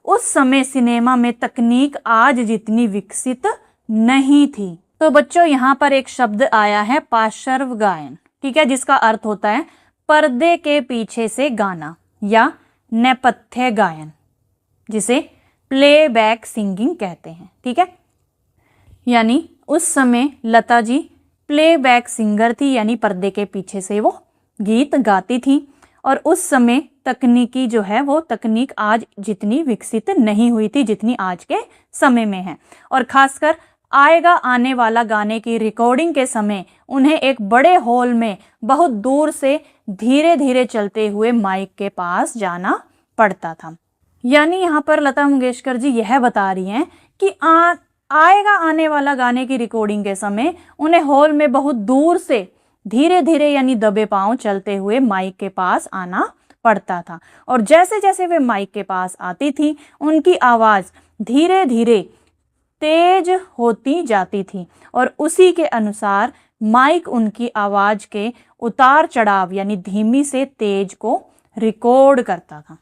उस समय सिनेमा में तकनीक आज जितनी विकसित नहीं थी। तो बच्चों यहाँ पर एक शब्द आया है पार्श्व गायन, ठीक है, जिसका अर्थ होता है पर्दे के पीछे से गाना या नेपथ्य गायन, जिसे प्लेबैक सिंगिंग कहते हैं। ठीक है, यानी उस समय लता जी प्लेबैक सिंगर थी, यानी पर्दे के पीछे से वो गीत गाती थी और उस समय तकनीकी जो है वो तकनीक आज जितनी विकसित नहीं हुई थी जितनी आज के समय में है। और खासकर आएगा आने वाला गाने की रिकॉर्डिंग के समय उन्हें एक बड़े हॉल में बहुत दूर से धीरे धीरे चलते हुए माइक के पास जाना पड़ता था। यानी यहाँ पर लता मंगेशकर जी यह बता रही हैं कि आएगा आने वाला गाने की रिकॉर्डिंग के समय उन्हें हॉल में बहुत दूर से धीरे धीरे यानी दबे पांव चलते हुए माइक के पास आना पड़ता था। और जैसे जैसे वे माइक के पास आती थी उनकी आवाज़ धीरे धीरे तेज होती जाती थी और उसी के अनुसार माइक उनकी आवाज़ के उतार चढ़ाव यानी धीमी से तेज को रिकॉर्ड करता था।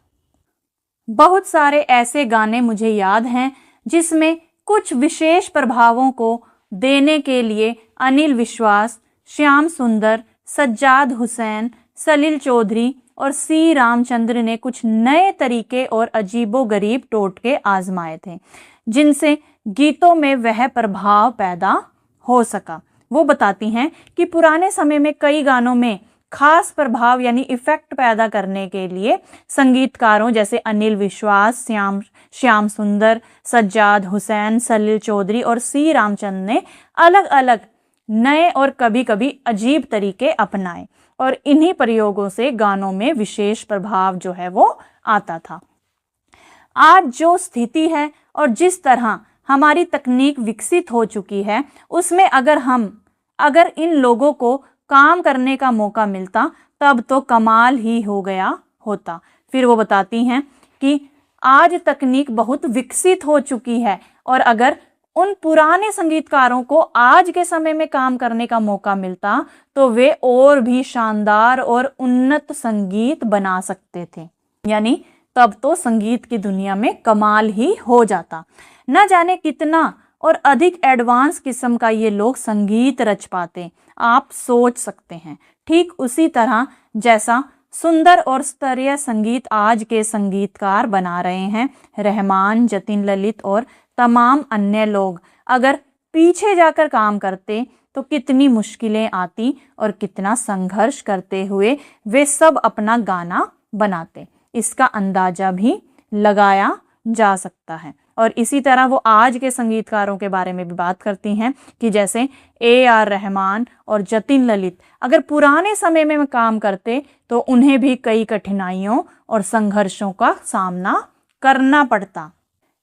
बहुत सारे ऐसे गाने मुझे याद हैं जिसमें कुछ विशेष प्रभावों को देने के लिए अनिल विश्वास, श्याम सुंदर, सज्जाद हुसैन, सलील चौधरी और सी रामचंद्र ने कुछ नए तरीके और अजीबोगरीब टोटके आजमाए थे जिनसे गीतों में वह प्रभाव पैदा हो सका। वो बताती हैं कि पुराने समय में कई गानों में खास प्रभाव यानी इफेक्ट पैदा करने के लिए संगीतकारों जैसे अनिल विश्वास, श्याम सुंदर, सज्जाद हुसैन, सलील चौधरी और सी रामचंद्र ने अलग अलग नए और कभी कभी अजीब तरीके अपनाए और इन्हीं प्रयोगों से गानों में विशेष प्रभाव जो है वो आता था। आज जो स्थिति है और जिस तरह हमारी तकनीक विकसित हो चुकी है उसमें अगर इन लोगों को काम करने का मौका मिलता तब तो कमाल ही हो गया होता। फिर वो बताती हैं कि आज तकनीक बहुत विकसित हो चुकी है और अगर उन पुराने संगीतकारों को आज के समय में काम करने का मौका मिलता तो वे और भी शानदार और उन्नत संगीत बना सकते थे। यानी तब तो संगीत की दुनिया में कमाल ही हो जाता। न जाने कितना और अधिक एडवांस किस्म का ये लोग संगीत रच पाते, आप सोच सकते हैं। ठीक उसी तरह जैसा सुंदर और स्तरीय संगीत आज के संगीतकार बना रहे हैं, रहमान, जतिन ललित और तमाम अन्य लोग अगर पीछे जाकर काम करते तो कितनी मुश्किलें आती और कितना संघर्ष करते हुए वे सब अपना गाना बनाते, इसका अंदाजा भी लगाया जा सकता है। और इसी तरह वो आज के संगीतकारों के बारे में भी बात करती हैं कि जैसे AR रहमान और जतिन ललित अगर पुराने समय में काम करते तो उन्हें भी कई कठिनाइयों और संघर्षों का सामना करना पड़ता।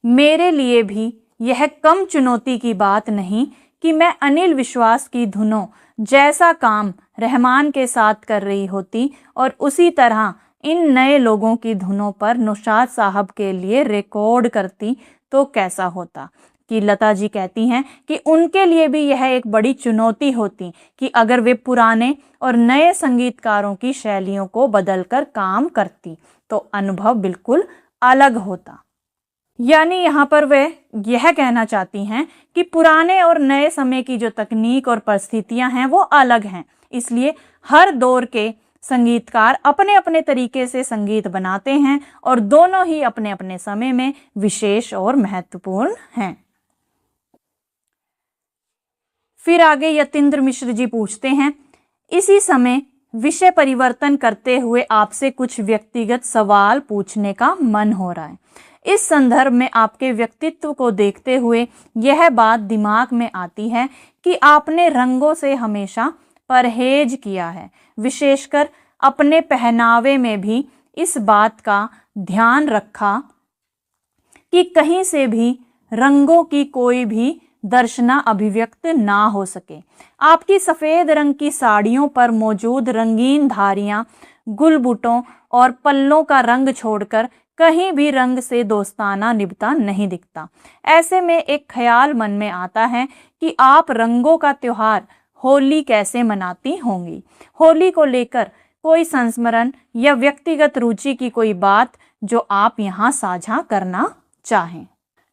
मेरे लिए भी यह कम चुनौती की बात नहीं कि मैं अनिल विश्वास की धुनों जैसा काम रहमान के साथ कर रही होती और उसी तरह इन नए लोगों की धुनों पर नौशाद साहब के लिए रिकॉर्ड करती तो कैसा होता। कि लता जी कहती हैं कि उनके लिए भी यह एक बड़ी चुनौती होती कि अगर वे पुराने और नए संगीतकारों की शैलियों को बदलकर काम करती तो अनुभव बिल्कुल अलग होता। यानी यहाँ पर वे यह कहना चाहती हैं कि पुराने और नए समय की जो तकनीक और परिस्थितियां हैं वो अलग हैं, इसलिए हर दौर के संगीतकार अपने अपने तरीके से संगीत बनाते हैं और दोनों ही अपने अपने समय में विशेष और महत्वपूर्ण हैं। फिर आगे यतीन्द्र मिश्र जी पूछते हैं, इसी समय विषय परिवर्तन करते हुए आपसे कुछ व्यक्तिगत सवाल पूछने का मन हो रहा है। इस संदर्भ में आपके व्यक्तित्व को देखते हुए यह बात दिमाग में आती है कि आपने रंगों से हमेशा परहेज किया है, विशेषकर अपने पहनावे में भी इस बात का ध्यान रखा कि कहीं से भी रंगों की कोई भी दर्शना अभिव्यक्त ना हो सके। आपकी सफ़ेद रंग की साड़ियों पर मौजूद रंगीन धारियां, गुलबुटों और पल्लों का रंग छोड़कर कहीं भी रंग से दोस्ताना निभता नहीं दिखता। ऐसे में एक ख्याल मन में आता है कि आप रंगों का त्योहार होली कैसे मनाती होंगी। होली को लेकर कोई संस्मरण या व्यक्तिगत रुचि की कोई बात जो आप यहाँ साझा करना चाहें।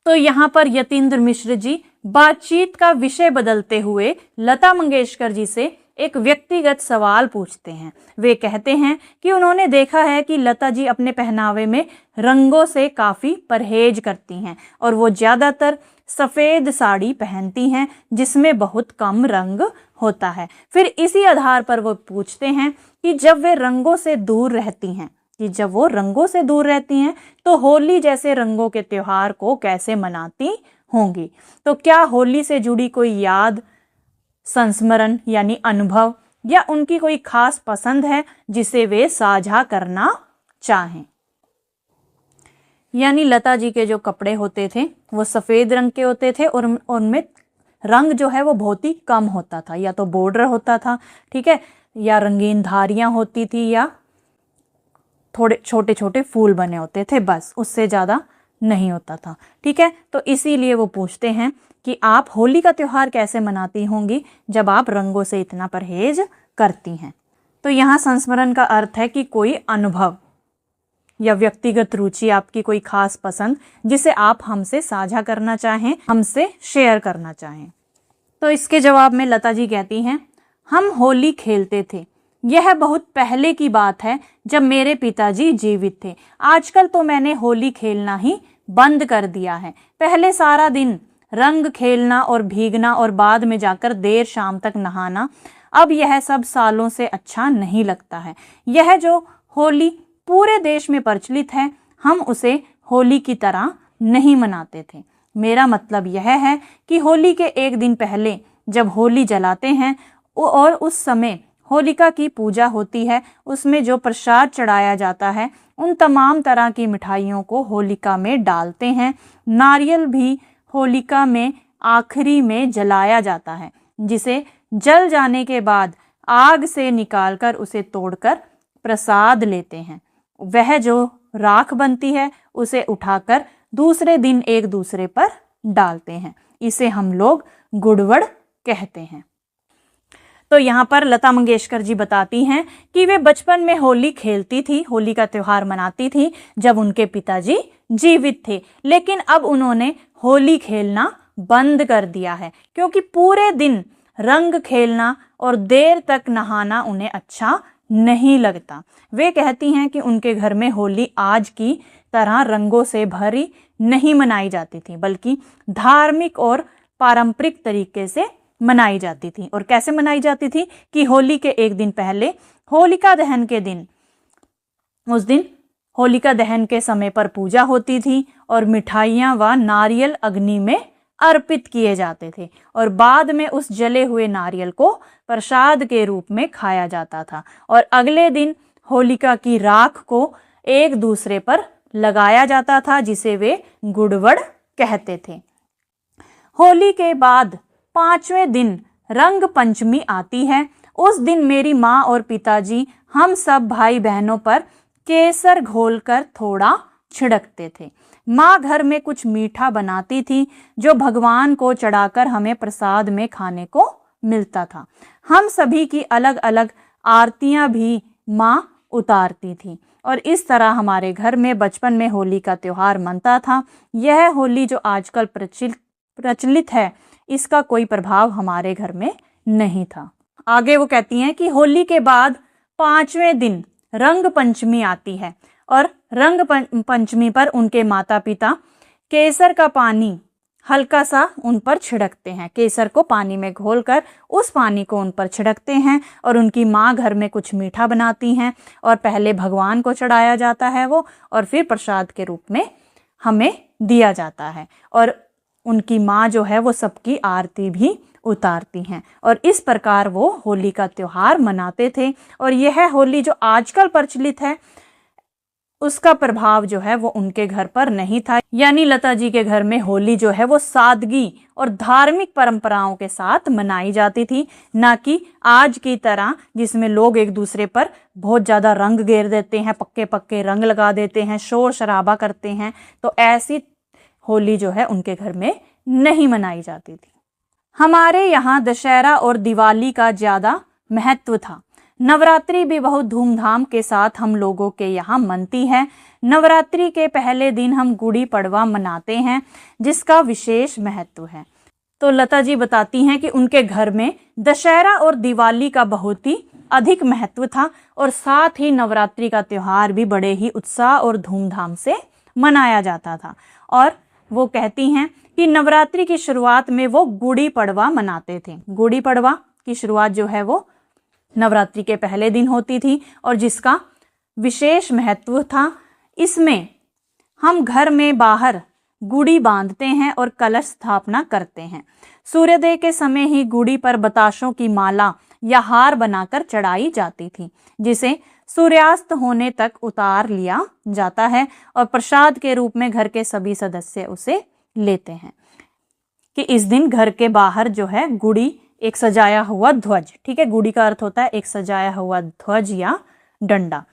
तो यहाँ पर यतीन्द्र मिश्र जी बातचीत का विषय बदलते हुए लता मंगेशकर जी से एक व्यक्तिगत सवाल पूछते हैं। वे कहते हैं कि उन्होंने देखा है कि लता जी अपने पहनावे में रंगों से काफ़ी परहेज करती हैं और वो ज़्यादातर सफ़ेद साड़ी पहनती हैं जिसमें बहुत कम रंग होता है। फिर इसी आधार पर वो पूछते हैं कि जब वे रंगों से दूर रहती हैं, तो होली जैसे रंगों के त्योहार को कैसे मनाती होंगी। तो क्या होली से जुड़ी कोई याद, संस्मरण यानी अनुभव, या उनकी कोई खास पसंद है जिसे वे साझा करना चाहें। यानी लता जी के जो कपड़े होते थे वो सफ़ेद रंग के होते थे और उनमें रंग जो है वो बहुत ही कम होता था, या तो बॉर्डर होता था, ठीक है, या रंगीन धारियां होती थी, या थोड़े छोटे छोटे फूल बने होते थे, बस उससे ज़्यादा नहीं होता था, ठीक है। तो इसीलिए वो पूछते हैं कि आप होली का त्यौहार कैसे मनाती होंगी जब आप रंगों से इतना परहेज करती हैं। तो यहाँ संस्मरण का अर्थ है कि कोई अनुभव या व्यक्तिगत रुचि, आपकी कोई खास पसंद जिसे आप हमसे साझा करना चाहें, हमसे शेयर करना चाहें। तो इसके जवाब में लता जी कहती हैं, हम होली खेलते थे, यह बहुत पहले की बात है जब मेरे पिताजी जीवित थे। आजकल तो मैंने होली खेलना ही बंद कर दिया है। पहले सारा दिन रंग खेलना और भीगना और बाद में जाकर देर शाम तक नहाना, अब यह सब सालों से अच्छा नहीं लगता है। यह जो होली पूरे देश में प्रचलित है, हम उसे होली की तरह नहीं मनाते थे। मेरा मतलब यह है कि होली के एक दिन पहले जब होली जलाते हैं और उस समय होलिका की पूजा होती है, उसमें जो प्रसाद चढ़ाया जाता है, उन तमाम तरह की मिठाइयों को होलिका में डालते हैं। नारियल भी होलिका में आखिरी में जलाया जाता है, जिसे जल जाने के बाद आग से निकालकर उसे तोड़कर प्रसाद लेते हैं। वह जो राख बनती है उसे उठाकर दूसरे दिन एक दूसरे पर डालते हैं। इसे हम लोग गुड़वड़ कहते हैं। तो यहाँ पर लता मंगेशकर जी बताती हैं कि वे बचपन में होली खेलती थी, होली का त्यौहार मनाती थी जब उनके पिताजी जीवित थे, लेकिन अब उन्होंने होली खेलना बंद कर दिया है क्योंकि पूरे दिन रंग खेलना और देर तक नहाना उन्हें अच्छा नहीं लगता। वे कहती हैं कि उनके घर में होली आज की तरह रंगों से भरी नहीं मनाई जाती थी, बल्कि धार्मिक और पारंपरिक तरीके से मनाई जाती थी। और कैसे मनाई जाती थी कि होली के एक दिन पहले होलिका दहन के दिन, उस दिन होलिका दहन के समय पर पूजा होती थी और मिठाइयाँ व नारियल अग्नि में अर्पित किए जाते थे और बाद में उस जले हुए नारियल को प्रसाद के रूप में खाया जाता था। और अगले दिन होलिका की राख को एक दूसरे पर लगाया जाता था, जिसे वे गुड़वड़ कहते थे। होली के बाद 5वें दिन रंग पंचमी आती है। उस दिन मेरी माँ और पिताजी हम सब भाई बहनों पर केसर घोलकर थोड़ा छिड़कते थे। माँ घर में कुछ मीठा बनाती थी जो भगवान को चढ़ाकर हमें प्रसाद में खाने को मिलता था। हम सभी की अलग अलग आरतियाँ भी माँ उतारती थी और इस तरह हमारे घर में बचपन में होली का त्यौहार मनता था। यह होली जो आजकल प्रचलित है, इसका कोई प्रभाव हमारे घर में नहीं था। आगे वो कहती हैं कि होली के बाद 5वें दिन रंग पंचमी आती है और रंग पंचमी पर उनके माता पिता केसर का पानी हल्का सा उन पर छिड़कते हैं। केसर को पानी में घोलकर उस पानी को उन पर छिड़कते हैं और उनकी माँ घर में कुछ मीठा बनाती हैं और पहले भगवान को चढ़ाया जाता है वो, और फिर प्रसाद के रूप में हमें दिया जाता है। और उनकी माँ जो है वो सबकी आरती भी उतारती हैं और इस प्रकार वो होली का त्यौहार मनाते थे। और यह होली जो आजकल प्रचलित है, उसका प्रभाव जो है वो उनके घर पर नहीं था। यानी लता जी के घर में होली जो है वो सादगी और धार्मिक परंपराओं के साथ मनाई जाती थी, ना कि आज की तरह जिसमें लोग एक दूसरे पर बहुत ज़्यादा रंग गेर देते हैं, पक्के पक्के रंग लगा देते हैं, शोर शराबा करते हैं। तो ऐसी होली जो है उनके घर में नहीं मनाई जाती थी। हमारे यहाँ दशहरा और दिवाली का ज़्यादा महत्व था। नवरात्रि भी बहुत धूमधाम के साथ हम लोगों के यहाँ मनती है। नवरात्रि के पहले दिन हम गुड़ी पड़वा मनाते हैं, जिसका विशेष महत्व है। तो लता जी बताती हैं कि उनके घर में दशहरा और दिवाली का बहुत ही अधिक महत्व था और साथ ही नवरात्रि का त्यौहार भी बड़े ही उत्साह और धूमधाम से मनाया जाता था। और वो कहती हैं कि नवरात्रि की शुरुआत में वो गुड़ी पड़वा मनाते थे। गुड़ी पड़वा की शुरुआत जो है वो नवरात्रि के पहले दिन होती थी और जिसका विशेष महत्व था। इसमें हम घर में बाहर गुड़ी बांधते हैं और कलश स्थापना करते हैं। सूर्योदय के समय ही गुड़ी पर बताशों की माला या हार बनाकर चढ़ाई जाती थी, जिसे सूर्यास्त होने तक उतार लिया जाता है और प्रसाद के रूप में घर के सभी सदस्य उसे लेते हैं। कि इस दिन घर के बाहर जो है गुड़ी एक सजाया हुआ ध्वज, ठीक है, गुड़ी का अर्थ होता है एक सजाया हुआ ध्वज या डंडा,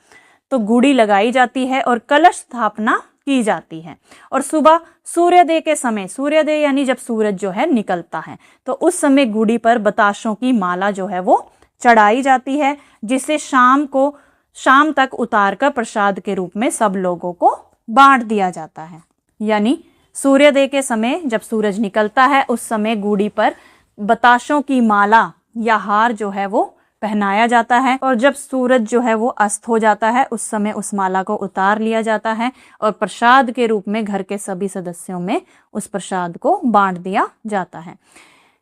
तो गुड़ी लगाई जाती है और कलश स्थापना की जाती है। और सुबह सूर्योदय के समय, सूर्योदय यानी जब सूरज जो है निकलता है, तो उस समय गुड़ी पर बताशों की माला जो है वो चढ़ाई जाती है, जिसे शाम तक उतारकर प्रसाद के रूप में सब लोगों को बांट दिया जाता है। यानी सूर्योदय के समय जब सूरज निकलता है उस समय गुड़ी पर बताशों की माला या हार जो है वो पहनाया जाता है और जब सूरज जो है वो अस्त हो जाता है उस समय उस माला को उतार लिया जाता है और प्रसाद के रूप में घर के सभी सदस्यों में उस प्रसाद को बांट दिया जाता है।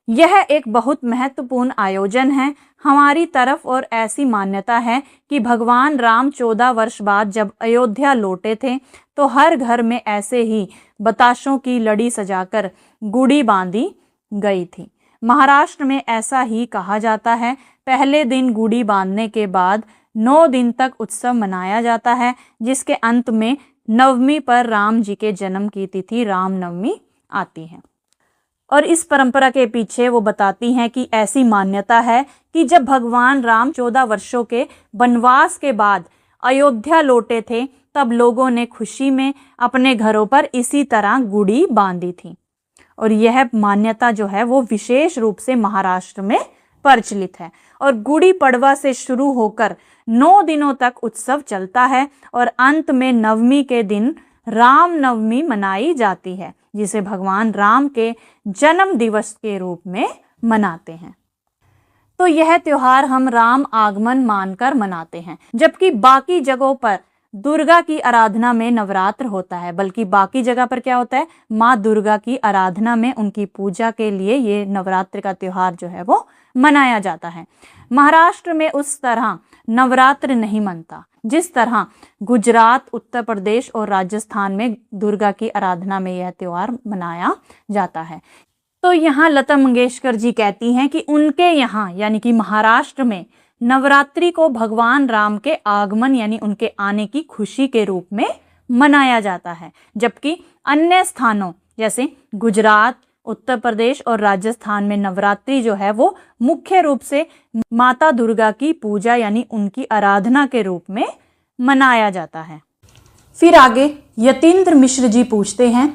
यह एक बहुत महत्वपूर्ण आयोजन है हमारी तरफ और ऐसी मान्यता है कि भगवान राम 14 वर्ष बाद जब अयोध्या लौटे थे तो हर घर में ऐसे ही बताशों की लड़ी सजाकर गुड़ी बांधी गई थी। महाराष्ट्र में ऐसा ही कहा जाता है। पहले दिन गुड़ी बांधने के बाद 9 दिन तक उत्सव मनाया जाता है, जिसके अंत में नवमी पर राम जी के जन्म की तिथि रामनवमी आती है। और इस परंपरा के पीछे वो बताती हैं कि ऐसी मान्यता है कि जब भगवान राम 14 वर्षों के वनवास के बाद अयोध्या लौटे थे तब लोगों ने खुशी में अपने घरों पर इसी तरह गुड़ी बांधी थी। और यह मान्यता जो है वो विशेष रूप से महाराष्ट्र में प्रचलित है और गुड़ी पड़वा से शुरू होकर 9 दिनों तक उत्सव चलता है और अंत में नवमी के दिन राम नवमी मनाई जाती है, जिसे भगवान राम के जन्म दिवस के रूप में मनाते हैं। तो यह त्योहार हम राम आगमन मानकर मनाते हैं, जबकि बाकी जगहों पर दुर्गा की आराधना में नवरात्र होता है, बल्कि बाकी जगह पर क्या होता है, माँ दुर्गा की आराधना में उनकी पूजा के लिए ये नवरात्र का त्योहार जो है वो मनाया जाता है। महाराष्ट्र में उस तरह नवरात्र नहीं मनता जिस तरह गुजरात, उत्तर प्रदेश और राजस्थान में दुर्गा की आराधना में यह त्योहार मनाया जाता है। तो यहाँ लता मंगेशकर जी कहती हैं कि उनके यहाँ यानी कि महाराष्ट्र में नवरात्रि को भगवान राम के आगमन यानी उनके आने की खुशी के रूप में मनाया जाता है, जबकि अन्य स्थानों जैसे गुजरात, उत्तर प्रदेश और राजस्थान में नवरात्रि जो है वो मुख्य रूप से माता दुर्गा की पूजा यानी उनकी आराधना के रूप में मनाया जाता है। फिर आगे यतीन्द्र मिश्र जी पूछते हैं,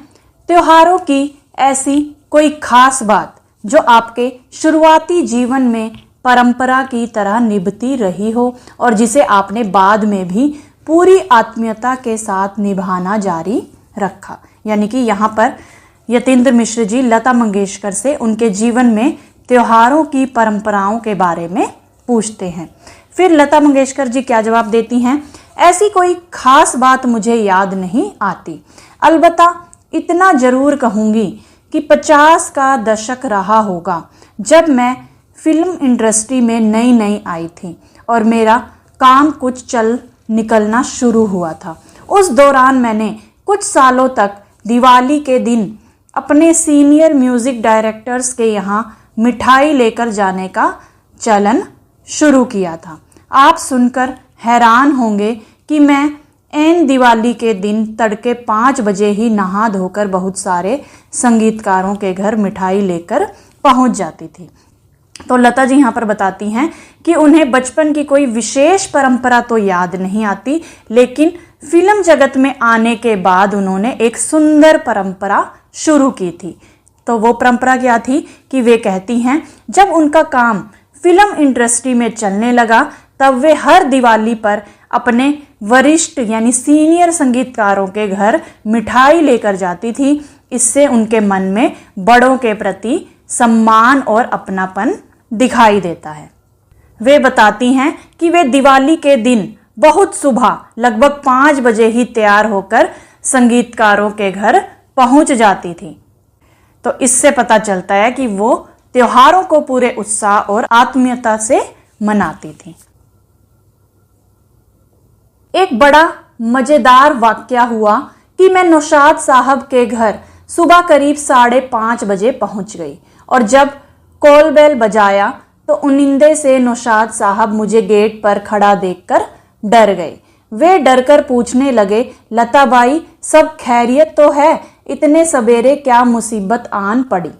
त्योहारों की ऐसी कोई खास बात जो आपके शुरुआती जीवन में परंपरा की तरह निभती रही हो और जिसे आपने बाद में भी पूरी आत्मीयता के साथ निभाना जारी रखा। यानी कि यहाँ पर यतीन्द्र मिश्र जी लता मंगेशकर से उनके जीवन में त्योहारों की परंपराओं के बारे में पूछते हैं। फिर लता मंगेशकर जी क्या जवाब देती हैं, ऐसी कोई खास बात मुझे याद नहीं आती, अलबत्ता इतना जरूर कहूँगी कि 50 का दशक रहा होगा जब मैं फिल्म इंडस्ट्री में नई आई थी और मेरा काम कुछ चल निकलना शुरू हुआ था। उस दौरान मैंने कुछ सालों तक दिवाली के दिन अपने सीनियर म्यूजिक डायरेक्टर्स के यहाँ मिठाई लेकर जाने का चलन शुरू किया था। आप सुनकर हैरान होंगे कि मैं ऐन दिवाली के दिन तड़के 5 बजे ही नहा धोकर बहुत सारे संगीतकारों के घर मिठाई लेकर पहुंच जाती थी। तो लता जी यहाँ पर बताती हैं कि उन्हें बचपन की कोई विशेष परंपरा तो याद नहीं आती, लेकिन फिल्म जगत में आने के बाद उन्होंने एक सुंदर परंपरा शुरू की थी। तो वो परंपरा क्या थी कि वे कहती हैं जब उनका काम फिल्म इंडस्ट्री में चलने लगा तब वे हर दिवाली पर अपने वरिष्ठ यानी सीनियर संगीतकारों के घर मिठाई लेकर जाती थी। इससे उनके मन में बड़ों के प्रति सम्मान और अपनापन दिखाई देता है। वे बताती हैं कि वे दिवाली के दिन बहुत सुबह लगभग 5 बजे ही तैयार होकर संगीतकारों के घर पहुंच जाती थी। तो इससे पता चलता है कि वो त्योहारों को पूरे उत्साह और आत्मीयता से मनाती थी। एक बड़ा मजेदार वाकया हुआ कि मैं नौशाद साहब के घर सुबह करीब 5:30 बजे पहुंच गई और जब कॉल बेल बजाया तो उनिंदे से नौशाद साहब मुझे गेट पर खड़ा देखकर डर गए। वे डरकर पूछने लगे, लता बाई सब खैरियत तो है, इतने सवेरे क्या मुसीबत आन पड़ी?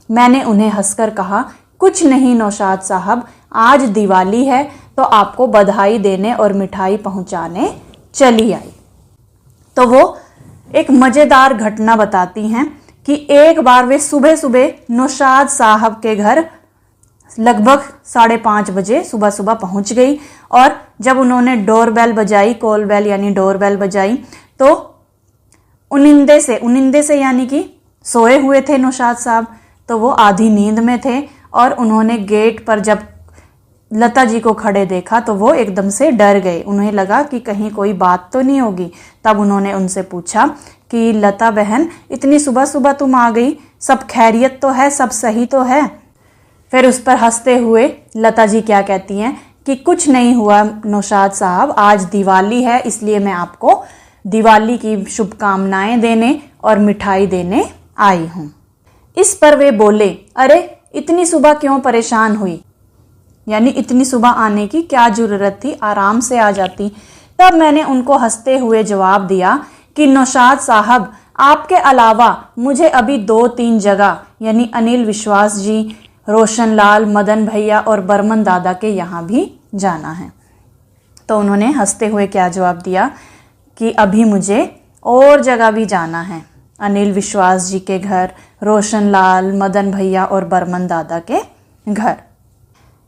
मैंने उन्हें हंसकर कहा, कुछ नहीं नौशाद साहब, आज दिवाली है तो आपको बधाई देने और मिठाई पहुंचाने चली आई। तो वो एक मजेदार घटना बताती हैं कि एक बार वे सुबह सुबह नौशाद साहब के घर लगभग 5:30 बजे सुबह सुबह पहुंच गई और जब उन्होंने डोरबेल बजाई, कॉल बेल यानी डोरबेल बजाई, तो उनिंदे से यानी कि सोए हुए थे नौशाद साहब, तो वो आधी नींद में थे और उन्होंने गेट पर जब लता जी को खड़े देखा तो वो एकदम से डर गए। उन्हें लगा कि कहीं कोई बात तो नहीं होगी। तब उन्होंने उनसे पूछा कि लता बहन, इतनी सुबह सुबह तुम आ गई, सब खैरियत तो है, सब सही तो है? फिर उस पर हंसते हुए लता जी क्या कहती हैं कि कुछ नहीं हुआ नौशाद साहब, आज दिवाली है इसलिए मैं आपको दिवाली की शुभकामनाएं देने और मिठाई देने आई हूं। इस पर वे बोले, अरे इतनी सुबह क्यों परेशान हुई, यानी इतनी सुबह आने की क्या जरूरत थी, आराम से आ जाती। तब मैंने उनको हंसते हुए जवाब दिया कि नौशाद साहब, आपके अलावा मुझे अभी 2-3 जगह यानी अनिल विश्वास जी, रोशनलाल, मदन भैया और बर्मन दादा के यहाँ भी जाना है। तो उन्होंने हंसते हुए क्या जवाब दिया कि अभी मुझे और जगह भी जाना है, अनिल विश्वास जी के घर, रोशनलाल, मदन भैया और बर्मन दादा के घर।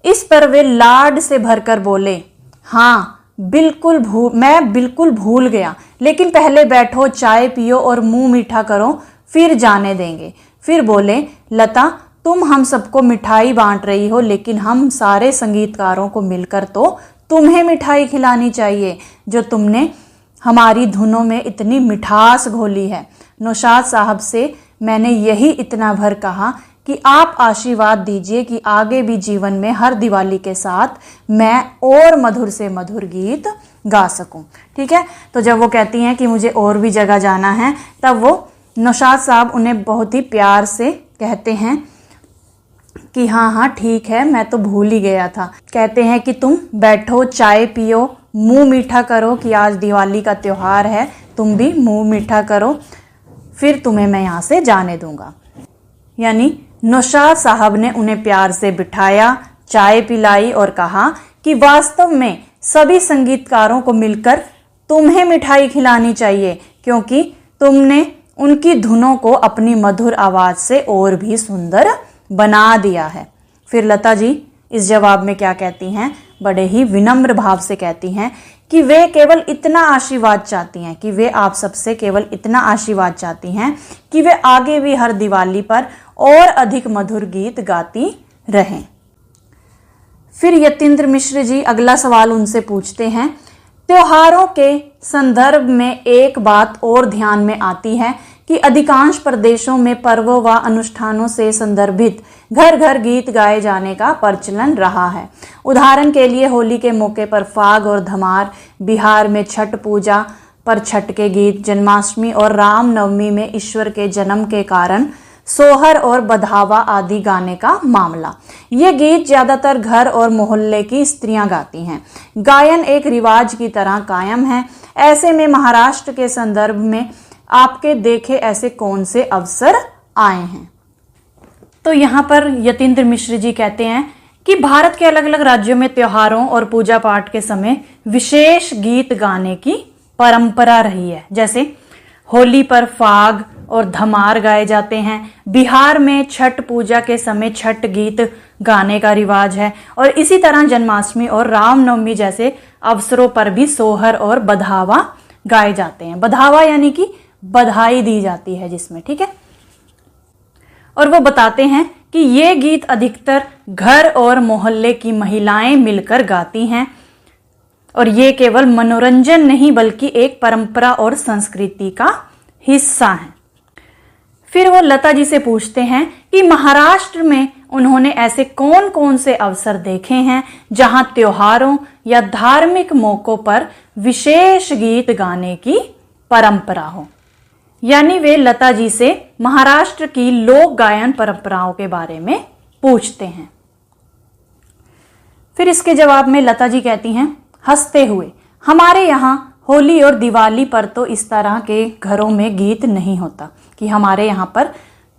इस पर वे लाड से भरकर बोले, हाँ मैं बिल्कुल भूल गया, लेकिन पहले बैठो, चाय पियो और मुंह मीठा करो, फिर जाने देंगे। फिर बोले, लता तुम हम सबको मिठाई बांट रही हो, लेकिन हम सारे संगीतकारों को मिलकर तो तुम्हें मिठाई खिलानी चाहिए, जो तुमने हमारी धुनों में इतनी मिठास घोली है। नौशाद साहब से मैंने यही इतना भर कहा कि आप आशीर्वाद दीजिए कि आगे भी जीवन में हर दिवाली के साथ मैं और मधुर से मधुर गीत गा सकूं। ठीक है, तो जब वो कहती हैं कि मुझे और भी जगह जाना है, तब वो नौशाद साहब उन्हें बहुत ही प्यार से कहते हैं कि हाँ हाँ ठीक है, मैं तो भूल ही गया था। कहते हैं कि तुम बैठो, चाय पियो, मुंह मीठा करो कि आज दिवाली का त्योहार है, तुम भी मुंह मीठा करो, फिर तुम्हें मैं यहाँ से जाने दूंगा। यानी नौशाद साहब ने उन्हें प्यार से बिठाया, चाय पिलाई और कहा कि वास्तव में सभी संगीतकारों को मिलकर तुम्हें मिठाई खिलानी चाहिए, क्योंकि तुमने उनकी धुनों को अपनी मधुर आवाज से और भी सुंदर बना दिया है। फिर लता जी इस जवाब में क्या कहती हैं, बड़े ही विनम्र भाव से कहती हैं कि वे केवल इतना आशीर्वाद चाहती हैं, कि वे आप सबसे केवल इतना आशीर्वाद चाहती हैं कि वे आगे भी हर दिवाली पर और अधिक मधुर गीत गाती रहें। फिर यतीन्द्र मिश्र जी अगला सवाल उनसे पूछते हैं, त्योहारों के संदर्भ में एक बात और ध्यान में आती है कि अधिकांश प्रदेशों में पर्वों व अनुष्ठानों से संदर्भित घर घर गीत गाए जाने का प्रचलन रहा है। उदाहरण के लिए होली के मौके पर फाग और धमार, बिहार में छठ पूजा पर छठ के गीत, जन्माष्टमी और रामनवमी में ईश्वर के जन्म के कारण सोहर और बधावा आदि गाने का मामला। ये गीत ज्यादातर घर और मोहल्ले की स्त्रियां गाती हैं। गायन एक रिवाज की तरह कायम है। ऐसे में महाराष्ट्र के संदर्भ में आपके देखे ऐसे कौन से अवसर आए हैं? तो यहाँ पर यतीन्द्र मिश्र जी कहते हैं कि भारत के अलग अलग राज्यों में त्योहारों और पूजा पाठ के समय विशेष गीत गाने की परंपरा रही है। जैसे होली पर फाग और धमार गाए जाते हैं। बिहार में छठ पूजा के समय छठ गीत गाने का रिवाज है और इसी तरह जन्माष्टमी और रामनवमी जैसे अवसरों पर भी सोहर और बधावा गाए जाते हैं। बधावा यानी कि बधाई दी जाती है जिसमें, ठीक है। और वो बताते हैं कि ये गीत अधिकतर घर और मोहल्ले की महिलाएं मिलकर गाती हैं और ये केवल मनोरंजन नहीं बल्कि एक परंपरा और संस्कृति का हिस्सा है। फिर वो लता जी से पूछते हैं कि महाराष्ट्र में उन्होंने ऐसे कौन कौन से अवसर देखे हैं जहां त्योहारों या धार्मिक मौकों पर विशेष गीत गाने की परंपरा हो। यानी वे लता जी से महाराष्ट्र की लोक गायन परंपराओं के बारे में पूछते हैं। फिर इसके जवाब में लता जी कहती हैं हंसते हुए, हमारे यहाँ होली और दिवाली पर तो इस तरह के घरों में गीत नहीं होता, कि हमारे यहाँ पर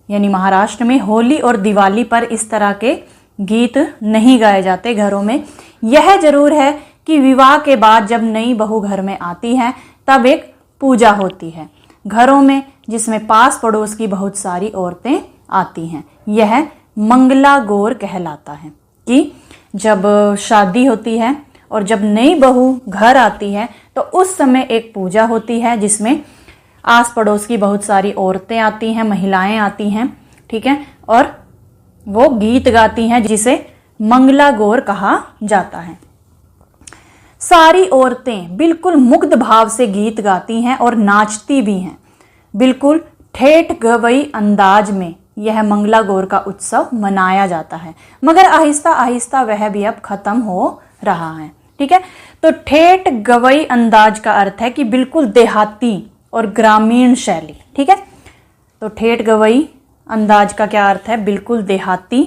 यानी महाराष्ट्र में होली और दिवाली पर इस तरह के गीत नहीं गाए जाते घरों में। यह जरूर है कि विवाह के बाद जब नई बहू घर में आती है तब एक पूजा होती है घरों में, जिसमें पास पड़ोस की बहुत सारी औरतें आती हैं। यह मंगला गौर कहलाता है कि जब शादी होती है और जब नई बहू घर आती है तो उस समय एक पूजा होती है जिसमें आस पड़ोस की बहुत सारी औरतें आती हैं, महिलाएं आती हैं, ठीक है, और वो गीत गाती हैं जिसे मंगला गौर कहा जाता है। सारी औरतें बिल्कुल मुग्ध भाव से गीत गाती हैं और नाचती भी हैं। बिल्कुल ठेठ गवई अंदाज में यह मंगला गौर का उत्सव मनाया जाता है, मगर आहिस्ता आहिस्ता वह भी अब खत्म हो रहा है, ठीक है। तो ठेठ गवई अंदाज का अर्थ है कि बिल्कुल देहाती और ग्रामीण शैली, ठीक है। तो ठेठ गवई अंदाज का क्या अर्थ है? बिल्कुल देहाती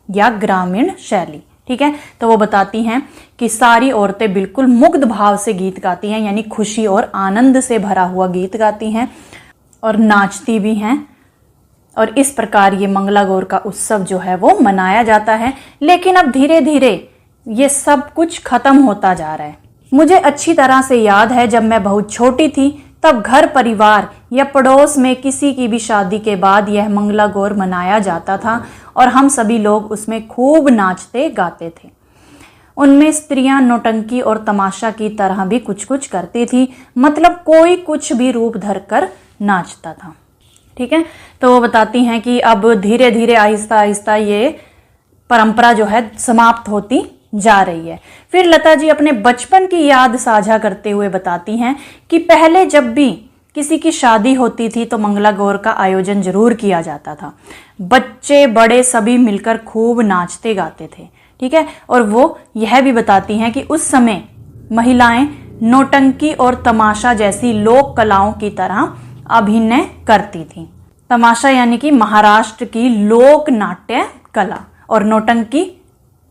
या ग्रामीण शैली, ठीक है। तो वो बताती हैं कि सारी औरतें बिल्कुल मुग्ध भाव से गीत गाती हैं, यानी खुशी और आनंद से भरा हुआ गीत गाती हैं और नाचती भी हैं, और इस प्रकार ये मंगला गौर का उत्सव जो है वो मनाया जाता है। लेकिन अब धीरे धीरे ये सब कुछ खत्म होता जा रहा है। मुझे अच्छी तरह से याद है जब मैं बहुत छोटी थी तब घर परिवार या पड़ोस में किसी की भी शादी के बाद यह मंगला गौर मनाया जाता था और हम सभी लोग उसमें खूब नाचते गाते थे। उनमें स्त्रियां नौटंकी और तमाशा की तरह भी कुछ कुछ करती थी, मतलब कोई कुछ भी रूप धरकर नाचता था, ठीक है। तो वो बताती हैं कि अब धीरे धीरे आहिस्ता आहिस्ता ये परंपरा जो है समाप्त होती जा रही है। फिर लता जी अपने बचपन की याद साझा करते हुए बताती हैं कि पहले जब भी किसी की शादी होती थी तो मंगला गौर का आयोजन जरूर किया जाता था। बच्चे बड़े सभी मिलकर खूब नाचते गाते थे, ठीक है। और वो यह भी बताती हैं कि उस समय महिलाएं नौटंकी और तमाशा जैसी लोक कलाओं की तरह अभिनय करती थी। तमाशा यानी कि महाराष्ट्र की लोक नाट्य कला, और नौटंकी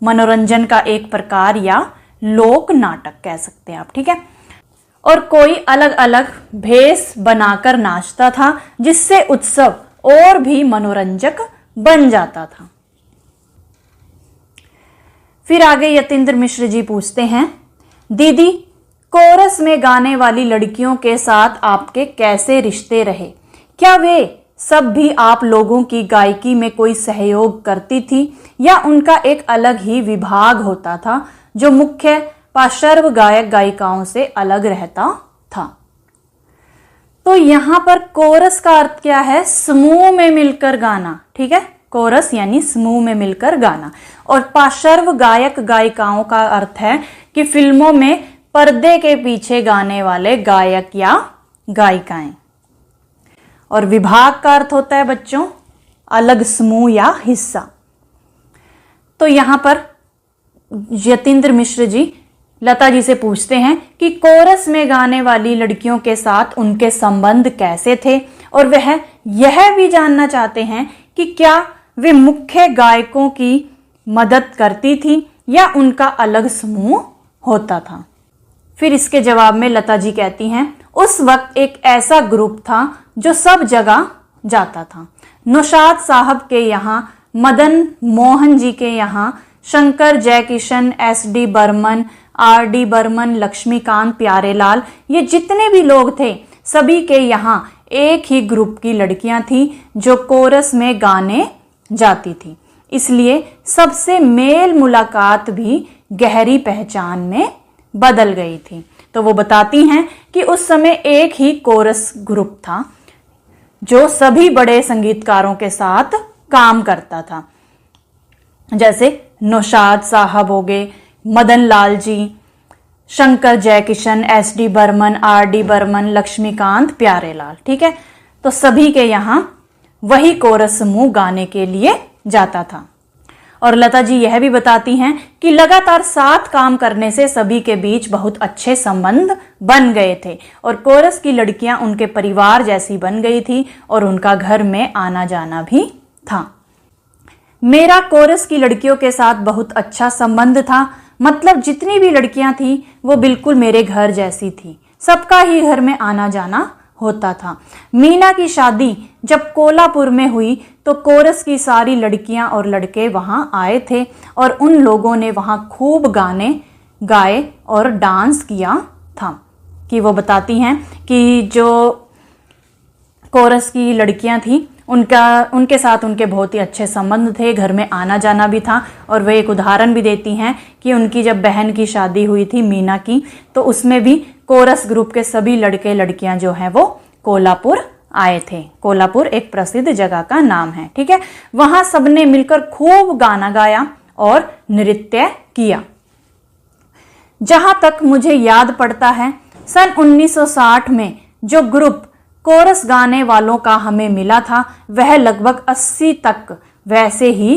मनोरंजन का एक प्रकार या लोक नाटक कह सकते हैं आप, ठीक है। और कोई अलग अलग भेष बनाकर नाचता था जिससे उत्सव और भी मनोरंजक बन जाता था। फिर आगे यतीन्द्र मिश्र जी पूछते हैं, दीदी कोरस में गाने वाली लड़कियों के साथ आपके कैसे रिश्ते रहे? क्या वे सब भी आप लोगों की गायकी में कोई सहयोग करती थी या उनका एक अलग ही विभाग होता था जो मुख्य पार्श्व गायक गायिकाओं से अलग रहता था? तो यहां पर कोरस का अर्थ क्या है? समूह में मिलकर गाना, ठीक है। कोरस यानी समूह में मिलकर गाना। और पार्श्व गायक गायिकाओं का अर्थ है कि फिल्मों में पर्दे के पीछे गाने वाले गायक या गायिकाएं। और विभाग का अर्थ होता है बच्चों अलग समूह या हिस्सा। तो यहां पर यतीन्द्र मिश्र जी लता जी से पूछते हैं कि कोरस में गाने वाली लड़कियों के साथ उनके संबंध कैसे थे, और वह यह भी जानना चाहते हैं कि क्या वे मुख्य गायकों की मदद करती थी या उनका अलग समूह होता था। फिर इसके जवाब में लता जी कहती हैं, उस वक्त एक ऐसा ग्रुप था जो सब जगह जाता था। नौशाद साहब के यहाँ, मदन मोहन जी के यहाँ, शंकर जयकिशन, SD बर्मन, RD बर्मन, लक्ष्मीकांत प्यारेलाल, ये जितने भी लोग थे सभी के यहाँ एक ही ग्रुप की लड़कियां थी जो कोरस में गाने जाती थी। इसलिए सबसे मेल मुलाकात भी गहरी पहचान में बदल गई थी। तो वो बताती हैं कि उस समय एक ही कोरस ग्रुप था जो सभी बड़े संगीतकारों के साथ काम करता था, जैसे नौशाद साहब हो गए, मदन लाल जी, शंकर जयकिशन, SD बर्मन, RD बर्मन, लक्ष्मीकांत प्यारेलाल, ठीक है। तो सभी के यहाँ वही कोरस समूह गाने के लिए जाता था। और लता जी यह भी बताती हैं कि लगातार साथ काम करने से सभी के बीच बहुत अच्छे संबंध बन गए थे और कोरस की लड़कियां उनके परिवार जैसी बन गई थी और उनका घर में आना जाना भी था। मेरा कोरस की लड़कियों के साथ बहुत अच्छा संबंध था, मतलब जितनी भी लड़कियां थी वो बिल्कुल मेरे घर जैसी थी, सबका ही घर में आना जाना होता था। मीना की शादी जब कोल्हापुर में हुई तो कोरस की सारी लड़कियां और लड़के वहां आए थे और उन लोगों ने वहां खूब गाने गाए और डांस किया था। कि वो बताती हैं कि जो कोरस की लड़कियां थी उनके साथ उनके बहुत ही अच्छे संबंध थे, घर में आना जाना भी था। और वे एक उदाहरण भी देती हैं कि उनकी जब बहन की शादी हुई थी मीना की, तो उसमें भी कोरस ग्रुप के सभी लड़के लड़कियां जो हैं वो कोल्हापुर आए थे। कोल्हापुर एक प्रसिद्ध जगह का नाम है, ठीक है। वहां सबने मिलकर खूब गाना गाया और नृत्य किया। जहां तक मुझे याद पड़ता है, सन 1960 में जो ग्रुप कोरस गाने वालों का हमें मिला था वह लगभग 80 तक वैसे ही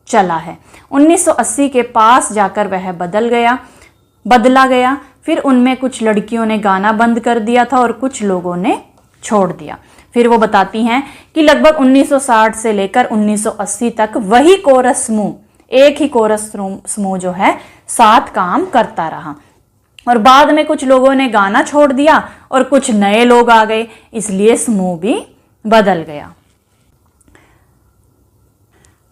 चला है। 1980 के पास जाकर वह बदला गया। फिर उनमें कुछ लड़कियों ने गाना बंद कर दिया था और कुछ लोगों ने छोड़ दिया। फिर वो बताती हैं कि लगभग 1960 से लेकर 1980 तक वही कोरस समूह, एक ही कोरस समूह जो है साथ काम करता रहा और बाद में कुछ लोगों ने गाना छोड़ दिया और कुछ नए लोग आ गए, इसलिए समूह भी बदल गया।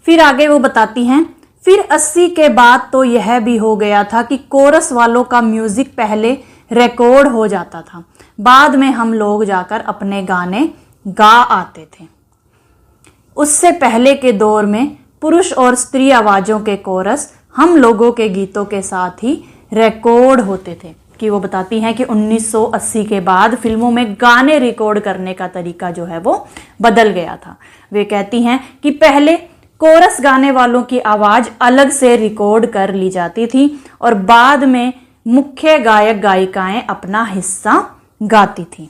फिर आगे वो बताती हैं, फिर 80 के बाद तो यह भी हो गया था कि कोरस वालों का म्यूजिक पहले रिकॉर्ड हो जाता था, बाद में हम लोग जाकर अपने गाने गा आते थे। उससे पहले के दौर में पुरुष और स्त्री आवाजों के कोरस हम लोगों के गीतों के साथ ही रिकॉर्ड होते थे। कि वो बताती हैं कि 1980 के बाद फिल्मों में गाने रिकॉर्ड करने का तरीका जो है वो बदल गया था। वे कहती हैं कि पहले कोरस गाने वालों की आवाज अलग से रिकॉर्ड कर ली जाती थी और बाद में मुख्य गायक गायिकाएं अपना हिस्सा गाती थी,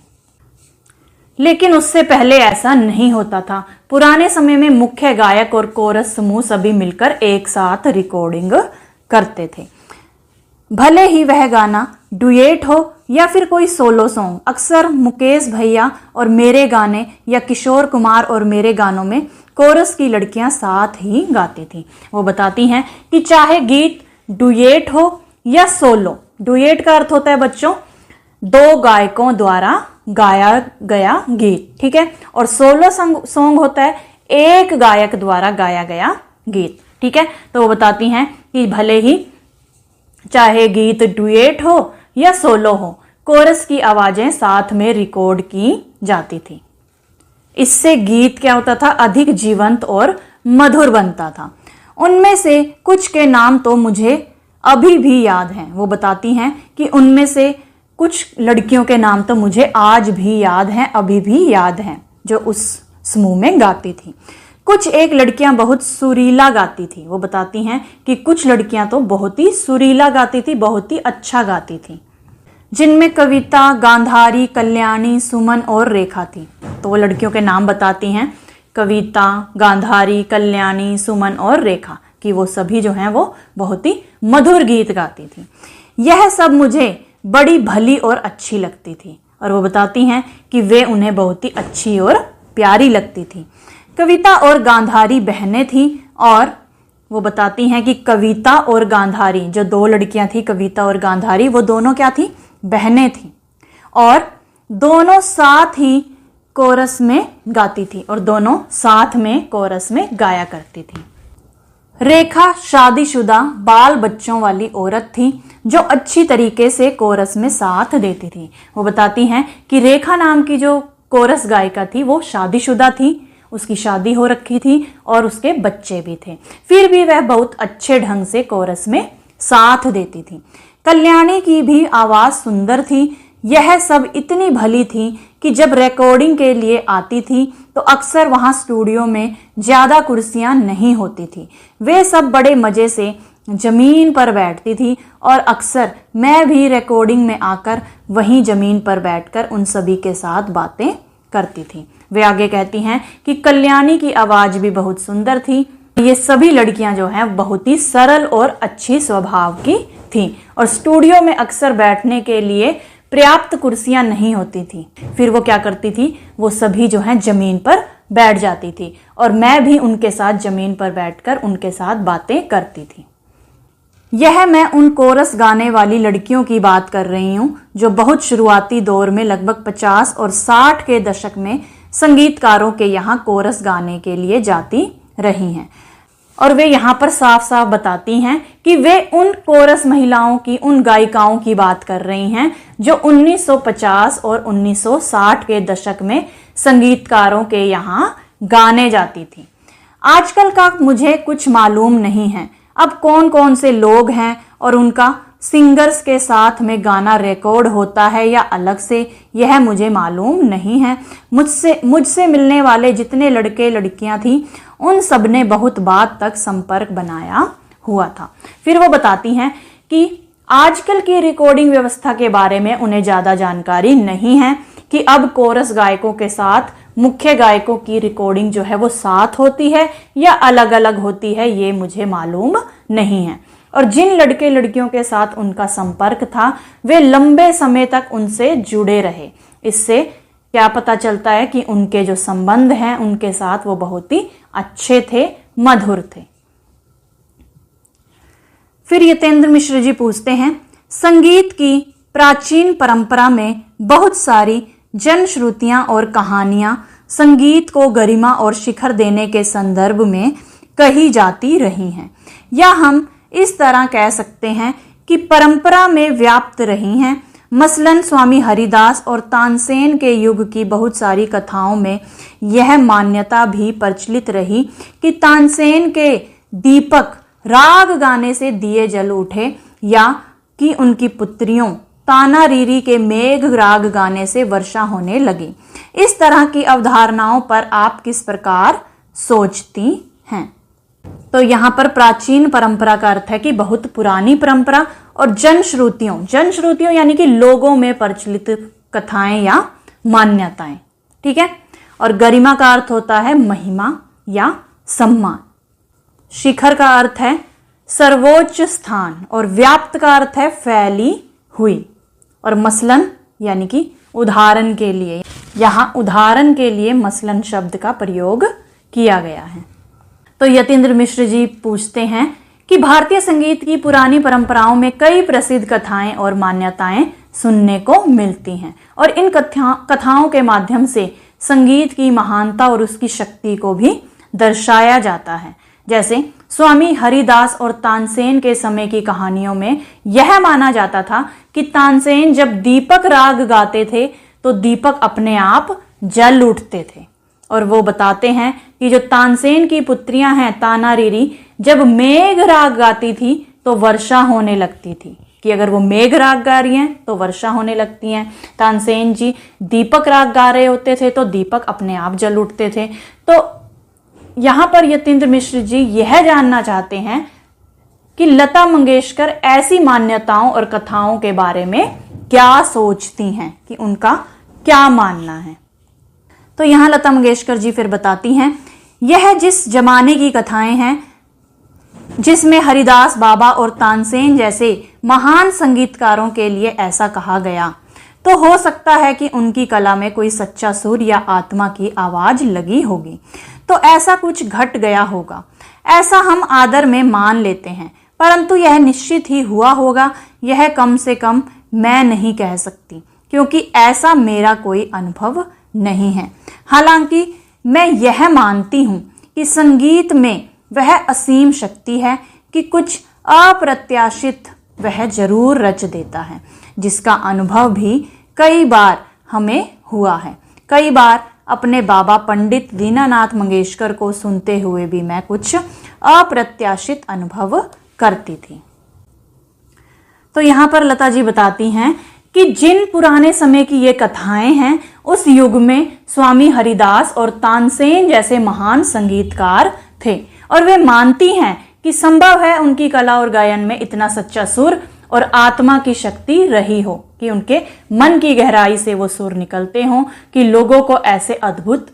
लेकिन उससे पहले ऐसा नहीं होता था। पुराने समय में मुख्य गायक और कोरस समूह सभी मिलकर एक साथ रिकॉर्डिंग करते थे, भले ही वह गाना डुएट हो या फिर कोई सोलो सॉन्ग। अक्सर मुकेश भैया और मेरे गाने या किशोर कुमार और मेरे गानों में कोरस की लड़कियां साथ ही गाती थी। वो बताती हैं कि चाहे गीत डुएट हो या सोलो, डुएट का अर्थ होता है बच्चों दो गायकों द्वारा गाया गया गीत, ठीक है, और सोलो सॉन्ग होता है एक गायक द्वारा गाया गया गीत, ठीक है। तो वो बताती हैं कि भले ही चाहे गीत डुएट हो या सोलो हो, कोरस की आवाजें साथ में रिकॉर्ड की जाती थी। इससे गीत क्या होता था, अधिक जीवंत और मधुर बनता था। उनमें से कुछ के नाम तो मुझे अभी भी याद हैं। वो बताती हैं कि उनमें से कुछ लड़कियों के नाम तो मुझे आज भी याद हैं, अभी भी याद हैं, जो उस समूह में गाती थी। कुछ एक लड़कियां बहुत सुरीला गाती थी। वो बताती हैं कि कुछ लड़कियां तो बहुत ही सुरीला गाती थी, बहुत ही अच्छा गाती थी, जिनमें कविता, गांधारी, कल्याणी, सुमन और रेखा थी। तो वो लड़कियों के नाम बताती हैं, कविता, गांधारी, कल्याणी, सुमन और रेखा, कि वो सभी जो हैं वो बहुत ही मधुर गीत गाती थी। यह सब मुझे बड़ी भली और अच्छी लगती थी। और वो बताती हैं कि वे उन्हें बहुत ही अच्छी और प्यारी लगती थी। कविता और गांधारी बहनें थी और वो बताती हैं कि कविता और गांधारी, जो दो लड़कियां थी कविता और गांधारी, वो दोनों क्या थी, बहनें थी और दोनों साथ ही कोरस में गाती थी और दोनों साथ में कोरस में गाया करती थी। रेखा शादीशुदा बाल बच्चों वाली औरत थी जो अच्छी तरीके से कोरस में साथ देती थी। वो बताती हैं कि रेखा नाम की जो कोरस गायिका थी वो शादीशुदा थी, उसकी शादी हो रखी थी और उसके बच्चे भी थे, फिर भी वह बहुत अच्छे ढंग से कोरस में साथ देती थी। कल्याणी की भी आवाज सुंदर थी। यह सब इतनी भली थी कि जब रिकॉर्डिंग के लिए आती थी तो अक्सर वहां स्टूडियो में ज्यादा कुर्सियां नहीं होती थी। वे सब बड़े मजे से जमीन पर बैठती थी और अक्सर मैं भी रिकॉर्डिंग में आकर वहीं जमीन पर बैठकर उन सभी के साथ बातें करती थी। वे आगे कहती हैं कि कल्याणी की आवाज भी बहुत सुंदर थी। ये सभी लड़कियां जो हैं बहुत ही सरल और अच्छी स्वभाव की थीं और स्टूडियो में अक्सर बैठने के लिए पर्याप्त कुर्सियां नहीं होती थी। फिर वो क्या करती थी, वो सभी जो हैं जमीन पर बैठ जाती थी और मैं भी उनके साथ जमीन पर बैठकर उनके साथ बातें करती थी। यह मैं उन कोरस गाने वाली लड़कियों की बात कर रही हूँ जो बहुत शुरुआती दौर में लगभग 50 और 60 के दशक में संगीतकारों के यहाँ कोरस गाने के लिए जाती रही हैं। और वे यहाँ पर साफ साफ बताती हैं कि वे उन कोरस महिलाओं की, उन गायिकाओं की बात कर रही हैं जो 1950 और 1960 के दशक में संगीतकारों के यहाँ गाने जाती थी। आजकल का मुझे कुछ मालूम नहीं है, अब कौन कौन से लोग हैं और उनका सिंगर्स के साथ में गाना रिकॉर्ड होता है या अलग से, यह मुझे मालूम नहीं है। मुझसे मिलने वाले जितने लड़के लड़कियां थी उन सब ने बहुत बाद तक संपर्क बनाया हुआ था। फिर वो बताती हैं कि आजकल की रिकॉर्डिंग व्यवस्था के बारे में उन्हें ज्यादा जानकारी नहीं है कि अब कोरस गायकों के साथ मुख्य गायकों की रिकॉर्डिंग जो है वो साथ होती है या अलग अलग होती है, ये मुझे मालूम नहीं है। और जिन लड़के लड़कियों के साथ उनका संपर्क था वे लंबे समय तक उनसे जुड़े रहे। इससे क्या पता चलता है कि उनके जो संबंध हैं उनके साथ वो बहुत ही अच्छे थे, मधुर थे। फिर यतेंद्र मिश्र जी पूछते हैं, संगीत की प्राचीन परंपरा में बहुत सारी जनश्रुतियां और कहानियां संगीत को गरिमा और शिखर देने के संदर्भ में कही जाती रही हैं, या हम इस तरह कह सकते हैं कि परंपरा में व्याप्त रही हैं। मसलन स्वामी हरिदास और तानसेन के युग की बहुत सारी कथाओं में यह मान्यता भी प्रचलित रही कि तानसेन के दीपक राग गाने से दिए जल उठे, या कि उनकी पुत्रियों ताना रीरी के मेघ राग गाने से वर्षा होने लगी। इस तरह की अवधारणाओं पर आप किस प्रकार सोचती हैं? तो यहाँ पर प्राचीन परंपरा का अर्थ है कि बहुत पुरानी परंपरा, और जनश्रुतियों यानी कि लोगों में प्रचलित कथाएं या मान्यताएं, ठीक है। और गरिमा का अर्थ होता है महिमा या सम्मान। शिखर का अर्थ है सर्वोच्च स्थान, और व्याप्त का अर्थ है फैली हुई। और मसलन यानी कि उदाहरण के लिए, यहाँ उदाहरण के लिए मसलन शब्द का प्रयोग किया गया है। तो यतेंद्र मिश्र जी पूछते हैं कि भारतीय संगीत की पुरानी परंपराओं में कई प्रसिद्ध कथाएं और मान्यताएं सुनने को मिलती हैं, और इन कथाओं के माध्यम से संगीत की महानता और उसकी शक्ति को भी दर्शाया जाता है। जैसे स्वामी हरिदास और तानसेन के समय की कहानियों में यह माना जाता था कि तानसेन जब दीपक राग गाते थे तो दीपक अपने आप जल उठते थे। और वो बताते हैं कि जो तानसेन की पुत्रियां हैं ताना रीरी, जब मेघ राग गाती थी तो वर्षा होने लगती थी, कि अगर वो मेघ राग गा रही हैं तो वर्षा होने लगती हैं। तानसेन जी दीपक राग गा रहे होते थे तो दीपक अपने आप जल उठते थे। तो यहाँ पर यतेंद्र मिश्र जी यह जानना चाहते हैं कि लता मंगेशकर ऐसी मान्यताओं और कथाओं के बारे में क्या सोचती हैं, कि उनका क्या मानना है। तो यहाँ लता मंगेशकर जी फिर बताती हैं, यह जिस जमाने की कथाएं हैं जिसमें हरिदास बाबा और तानसेन जैसे महान संगीतकारों के लिए ऐसा कहा गया, तो हो सकता है कि उनकी कला में कोई सच्चा सुर या आत्मा की आवाज लगी होगी, तो ऐसा कुछ घट गया होगा, ऐसा हम आदर में मान लेते हैं। परंतु यह निश्चित ही हुआ होगा, यह कम से कम मैं नहीं कह सकती, क्योंकि ऐसा मेरा कोई अनुभव नहीं है। हालांकि मैं यह मानती हूँ कि संगीत में वह असीम शक्ति है कि कुछ अप्रत्याशित वह जरूर रच देता है, जिसका अनुभव भी कई बार हमें हुआ है। कई बार अपने बाबा पंडित दीनानाथ मंगेशकर को सुनते हुए भी मैं कुछ अप्रत्याशित अनुभव करती थी। तो यहाँ पर लता जी बताती हैं कि जिन पुराने समय की ये कथाएं हैं, उस युग में स्वामी हरिदास और तानसेन जैसे महान संगीतकार थे, और वे मानती हैं कि संभव है उनकी कला और गायन में इतना सच्चा सुर और आत्मा की शक्ति रही हो, कि उनके मन की गहराई से वो सुर निकलते हों, कि लोगों को ऐसे अद्भुत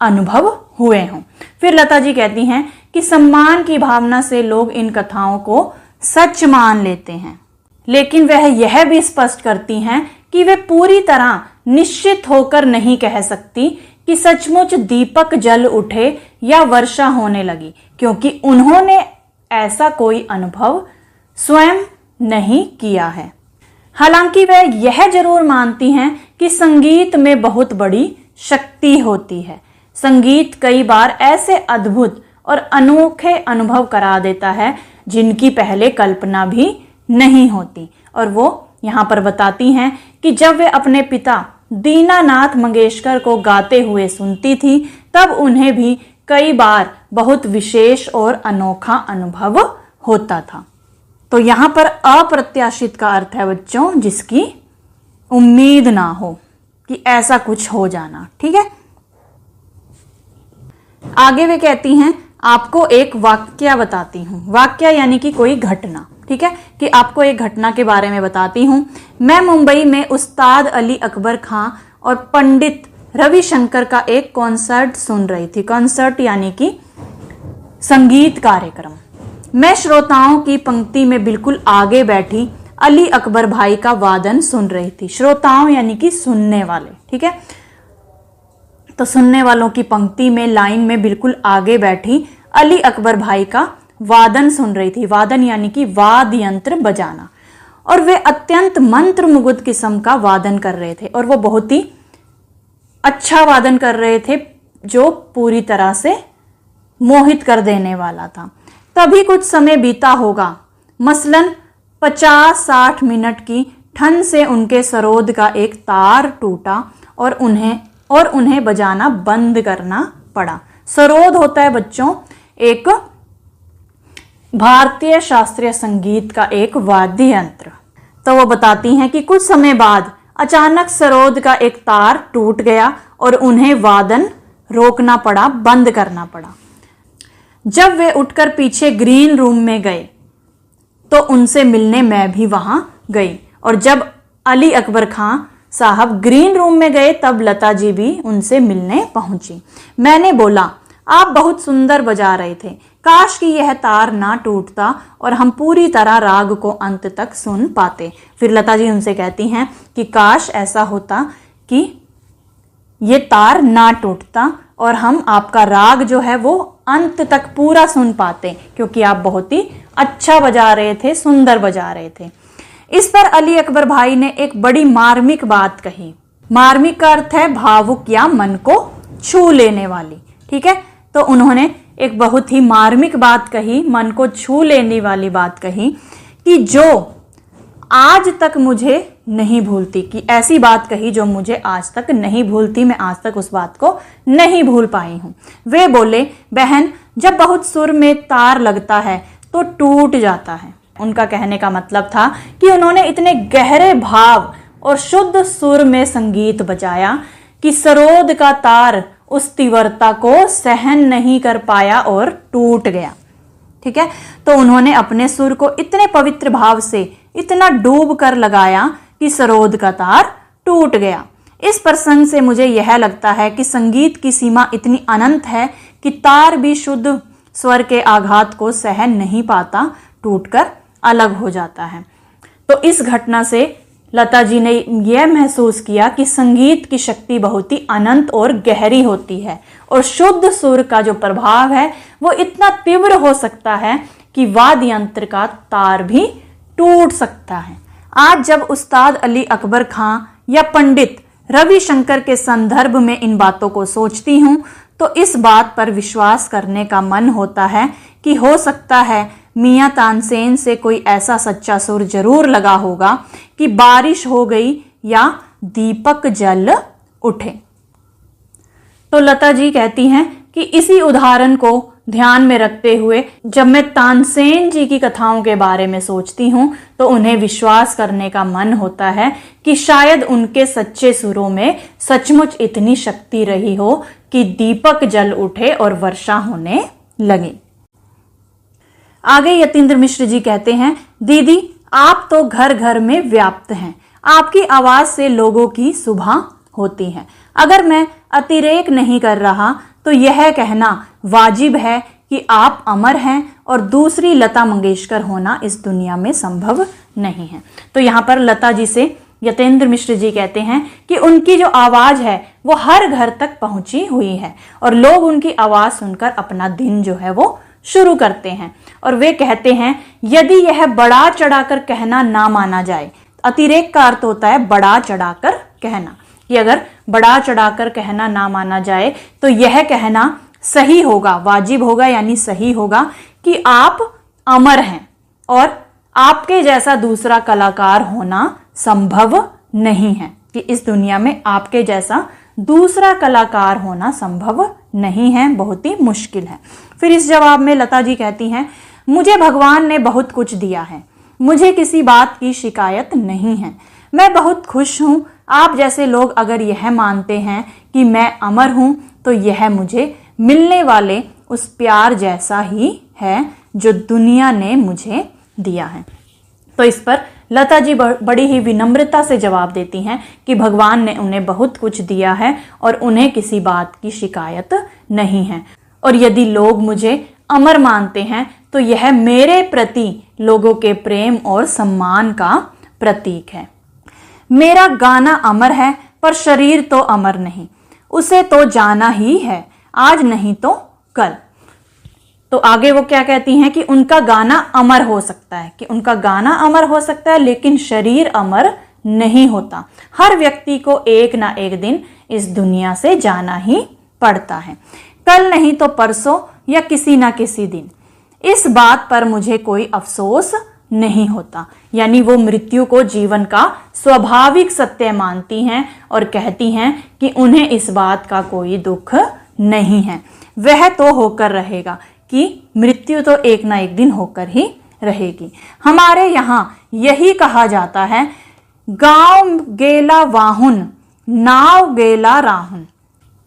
अनुभव हुए हों। फिर लता जी कहती हैं कि सम्मान की भावना से लोग इन कथाओं को सच मान लेते हैं, लेकिन वह यह भी स्पष्ट करती हैं कि वे पूरी तरह निश्चित होकर नहीं कह सकती कि सचमुच दीपक जल उठे या वर्षा होने लगी, क्योंकि उन्होंने ऐसा कोई अनुभव स्वयं नहीं किया है। हालांकि वे यह जरूर मानती हैं कि संगीत में बहुत बड़ी शक्ति होती है। संगीत कई बार ऐसे अद्भुत और अनोखे अनुभव करा देता है जिनकी पहले कल्पना भी नहीं होती। और वो यहाँ पर बताती हैं कि जब वे अपने पिता दीनानाथ मंगेशकर को गाते हुए सुनती थी, तब उन्हें भी कई बार बहुत विशेष और अनोखा अनुभव होता था। तो यहाँ पर अप्रत्याशित का अर्थ है बच्चों जिसकी उम्मीद ना हो, कि ऐसा कुछ हो जाना। ठीक है, आगे वे कहती हैं आपको एक वाक्य बताती हूं। वाक्य यानी कि कोई घटना। ठीक है, कि आपको एक घटना के बारे में बताती हूं। मैं मुंबई में उस्ताद अली अकबर खां और पंडित रविशंकर का एक कॉन्सर्ट सुन रही थी। कॉन्सर्ट यानी कि संगीत कार्यक्रम। मैं श्रोताओं की पंक्ति में बिल्कुल आगे बैठी अली अकबर भाई का वादन सुन रही थी। श्रोताओं यानी कि सुनने वाले। ठीक है, तो सुनने वालों की पंक्ति में, लाइन में बिल्कुल आगे बैठी अली अकबर भाई का वादन सुन रही थी। वादन यानी कि वाद्य यंत्र बजाना। और वे अत्यंत मंत्र मुग्ध किस्म का वादन कर रहे थे, और वो बहुत ही अच्छा वादन कर रहे थे जो पूरी तरह से मोहित कर देने वाला था। तभी कुछ समय बीता होगा, मसलन 50-60 मिनट की ठंड से उनके सरोद का एक तार टूटा और उन्हें बजाना बंद करना पड़ा। सरोद होता है बच्चों एक भारतीय शास्त्रीय संगीत का एक वाद्य यंत्र। तो वो बताती हैं कि कुछ समय बाद अचानक सरोद का एक तार टूट गया और उन्हें वादन रोकना पड़ा, बंद करना पड़ा। जब वे उठकर पीछे ग्रीन रूम में गए तो उनसे मिलने मैं भी वहां गई, और जब अली अकबर खां साहब ग्रीन रूम में गए तब लता जी भी उनसे मिलने पहुंची। मैंने बोला, आप बहुत सुंदर बजा रहे थे, काश कि यह तार ना टूटता और हम पूरी तरह राग को अंत तक सुन पाते। फिर लता जी उनसे कहती हैं कि काश ऐसा होता कि ये तार ना टूटता और हम आपका राग जो है वो अंत तक पूरा सुन पाते, क्योंकि आप बहुत ही अच्छा बजा रहे थे, सुंदर बजा रहे थे। इस पर अली अकबर भाई ने एक बड़ी मार्मिक बात कही। मार्मिक का अर्थ है भावुक या मन को छू लेने वाली। ठीक है, तो उन्होंने एक बहुत ही मार्मिक बात कही, मन को छू लेने वाली बात कही, कि जो आज तक मुझे नहीं भूलती, कि ऐसी बात कही जो मुझे आज तक नहीं भूलती, मैं आज तक उस बात को नहीं भूल पाई हूं। वे बोले, बहन जब बहुत सुर में तार लगता है तो टूट जाता है। उनका कहने का मतलब था कि उन्होंने इतने गहरे भाव और शुद्ध सुर में संगीत बजाया कि सरोद का तार उस तीव्रता को सहन नहीं कर पाया और टूट गया। ठीक है, तो उन्होंने अपने सुर को इतने पवित्र भाव से इतना डूब कर लगाया कि सरोद का तार टूट गया। इस प्रसंग से मुझे यह लगता है कि संगीत की सीमा इतनी अनंत है कि तार भी शुद्ध स्वर के आघात को सहन नहीं पाता, टूटकर अलग हो जाता है। तो इस घटना से लता जी ने यह महसूस किया कि संगीत की शक्ति बहुत ही अनंत और गहरी होती है, और शुद्ध सुर का जो प्रभाव है वो इतना तीव्र हो सकता है कि वाद्य यंत्र का तार भी टूट सकता है। आज जब उस्ताद अली अकबर खां या पंडित रविशंकर के संदर्भ में इन बातों को सोचती हूं तो इस बात पर विश्वास करने का मन होता है कि हो सकता है मियां तानसेन से कोई ऐसा सच्चा सुर जरूर लगा होगा कि बारिश हो गई या दीपक जल उठे। तो लता जी कहती हैं कि इसी उदाहरण को ध्यान में रखते हुए जब मैं तानसेन जी की कथाओं के बारे में सोचती हूं तो उन्हें विश्वास करने का मन होता है कि शायद उनके सच्चे सुरों में सचमुच इतनी शक्ति रही हो कि दीपक जल उठे और वर्षा होने लगी। आगे यतीन्द्र मिश्र जी कहते हैं, दीदी आप तो घर घर में व्याप्त हैं, आपकी आवाज से लोगों की सुबह होती है। अगर मैं अतिरेक नहीं कर रहा तो यह कहना वाजिब है कि आप अमर हैं और दूसरी लता मंगेशकर होना इस दुनिया में संभव नहीं है। तो यहाँ पर लता जी से यतेंद्र मिश्र जी कहते हैं कि उनकी जो आवाज है वो हर घर तक पहुंची हुई है और लोग उनकी आवाज सुनकर अपना दिन जो है वो शुरू करते हैं। और वे कहते हैं यदि यह बढ़ा चढ़ाकर कहना ना माना जाए, अतिरेक का अर्थ होता है बढ़ा चढ़ाकर कहना, कि अगर बढ़ा चढ़ाकर कहना ना माना जाए तो यह कहना सही होगा, वाजिब होगा, यानी सही होगा कि आप अमर हैं और आपके जैसा दूसरा कलाकार होना संभव नहीं है, कि इस दुनिया में आपके जैसा दूसरा कलाकार होना संभव नहीं है, बहुत ही मुश्किल है। फिर इस जवाब में लता जी कहती हैं मुझे भगवान ने बहुत कुछ दिया है, मुझे किसी बात की शिकायत नहीं है, मैं बहुत खुश हूं। आप जैसे लोग अगर यह मानते हैं कि मैं अमर हूं तो यह मुझे मिलने वाले उस प्यार जैसा ही है जो दुनिया ने मुझे दिया है। तो इस पर लता जी बड़ी ही विनम्रता से जवाब देती हैं कि भगवान ने उन्हें बहुत कुछ दिया है और उन्हें किसी बात की शिकायत नहीं है, और यदि लोग मुझे अमर मानते हैं तो यह मेरे प्रति लोगों के प्रेम और सम्मान का प्रतीक है। मेरा गाना अमर है पर शरीर तो अमर नहीं, उसे तो जाना ही है, आज नहीं तो कल। तो आगे वो क्या कहती हैं कि उनका गाना अमर हो सकता है, कि उनका गाना अमर हो सकता है लेकिन शरीर अमर नहीं होता। हर व्यक्ति को एक ना एक दिन इस दुनिया से जाना ही पड़ता है, कल नहीं तो परसों या किसी ना किसी दिन। इस बात पर मुझे कोई अफसोस नहीं होता, यानी वो मृत्यु को जीवन का स्वाभाविक सत्य मानती हैं और कहती हैं कि उन्हें इस बात का कोई दुख नहीं है, वह तो होकर रहेगा, कि मृत्यु तो एक ना एक दिन होकर ही रहेगी। हमारे यहाँ यही कहा जाता है गांव गेला वाहुन नाव गेला राहुन।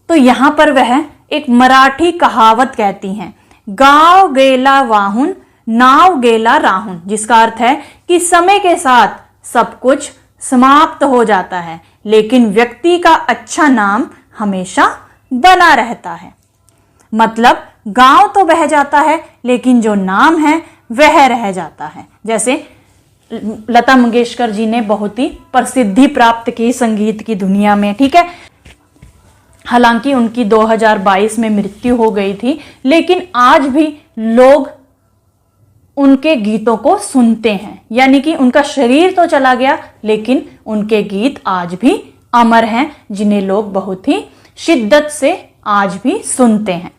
तो यहाँ पर वह एक मराठी कहावत कहती हैं गांव गेला वाहुन नाव गेला राहुन, जिसका अर्थ है कि समय के साथ सब कुछ समाप्त हो जाता है लेकिन व्यक्ति का अच्छा नाम हमेशा बना रहता है। मतलब गांव तो बह जाता है लेकिन जो नाम है वह रह जाता है। जैसे लता मंगेशकर जी ने बहुत ही प्रसिद्धि प्राप्त की संगीत की दुनिया में, ठीक है, हालांकि उनकी 2022 में मृत्यु हो गई थी, लेकिन आज भी लोग उनके गीतों को सुनते हैं, यानी कि उनका शरीर तो चला गया लेकिन उनके गीत आज भी अमर हैं, जिन्हें लोग बहुत ही शिद्दत से आज भी सुनते हैं।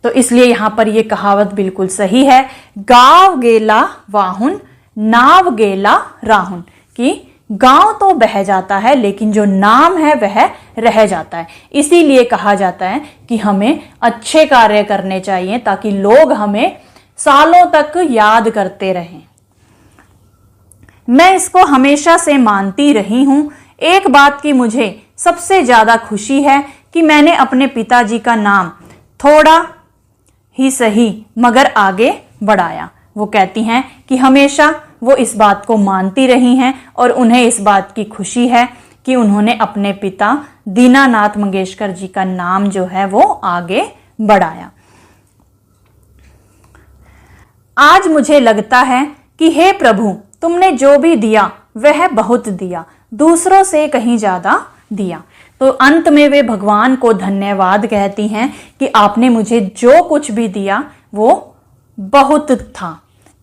तो इसलिए यहां पर यह कहावत बिल्कुल सही है, गांव गेला वाहुन नाव गेला राहुन, कि गांव तो बह जाता है लेकिन जो नाम है वह रह जाता है। इसीलिए कहा जाता है कि हमें अच्छे कार्य करने चाहिए ताकि लोग हमें सालों तक याद करते रहें। मैं इसको हमेशा से मानती रही हूं। एक बात की मुझे सबसे ज्यादा खुशी है कि मैंने अपने पिताजी का नाम थोड़ा ही सही मगर आगे बढ़ाया। वो कहती हैं कि हमेशा वो इस बात को मानती रही हैं और उन्हें इस बात की खुशी है कि उन्होंने अपने पिता दीनानाथ मंगेशकर जी का नाम जो है वो आगे बढ़ाया। आज मुझे लगता है कि हे प्रभु, तुमने जो भी दिया वह बहुत दिया, दूसरों से कहीं ज्यादा दिया। तो अंत में वे भगवान को धन्यवाद कहती हैं कि आपने मुझे जो कुछ भी दिया वो बहुत था।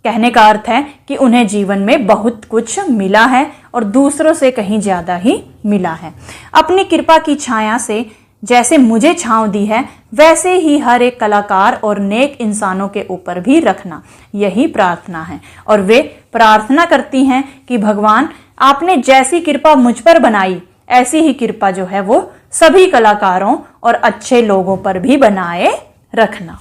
कहने का अर्थ है कि उन्हें जीवन में बहुत कुछ मिला है और दूसरों से कहीं ज्यादा ही मिला है। अपनी कृपा की छाया से जैसे मुझे छांव दी है वैसे ही हर एक कलाकार और नेक इंसानों के ऊपर भी रखना, यही प्रार्थना है। और वे प्रार्थना करती हैं कि भगवान आपने जैसी कृपा मुझ पर बनाई ऐसी ही कृपा जो है वो सभी कलाकारों और अच्छे लोगों पर भी बनाए रखना।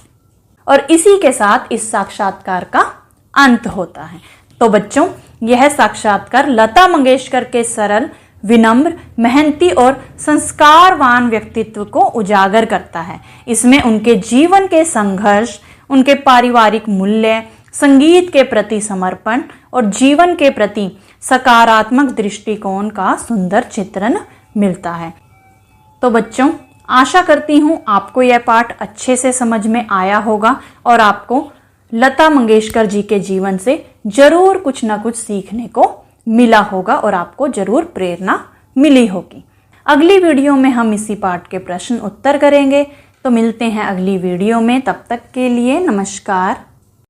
और इसी के साथ इस साक्षात्कार का अंत होता है। तो बच्चों, यह साक्षात्कार लता मंगेशकर के सरल, विनम्र, मेहनती और संस्कारवान व्यक्तित्व को उजागर करता है। इसमें उनके जीवन के संघर्ष, उनके पारिवारिक मूल्य, संगीत के प्रति समर्पण और जीवन के प्रति सकारात्मक दृष्टिकोण का सुंदर चित्रण मिलता है। तो बच्चों, आशा करती हूँ आपको यह पाठ अच्छे से समझ में आया होगा और आपको लता मंगेशकर जी के जीवन से जरूर कुछ ना कुछ सीखने को मिला होगा और आपको जरूर प्रेरणा मिली होगी। अगली वीडियो में हम इसी पाठ के प्रश्न उत्तर करेंगे। तो मिलते हैं अगली वीडियो में, तब तक के लिए नमस्कार।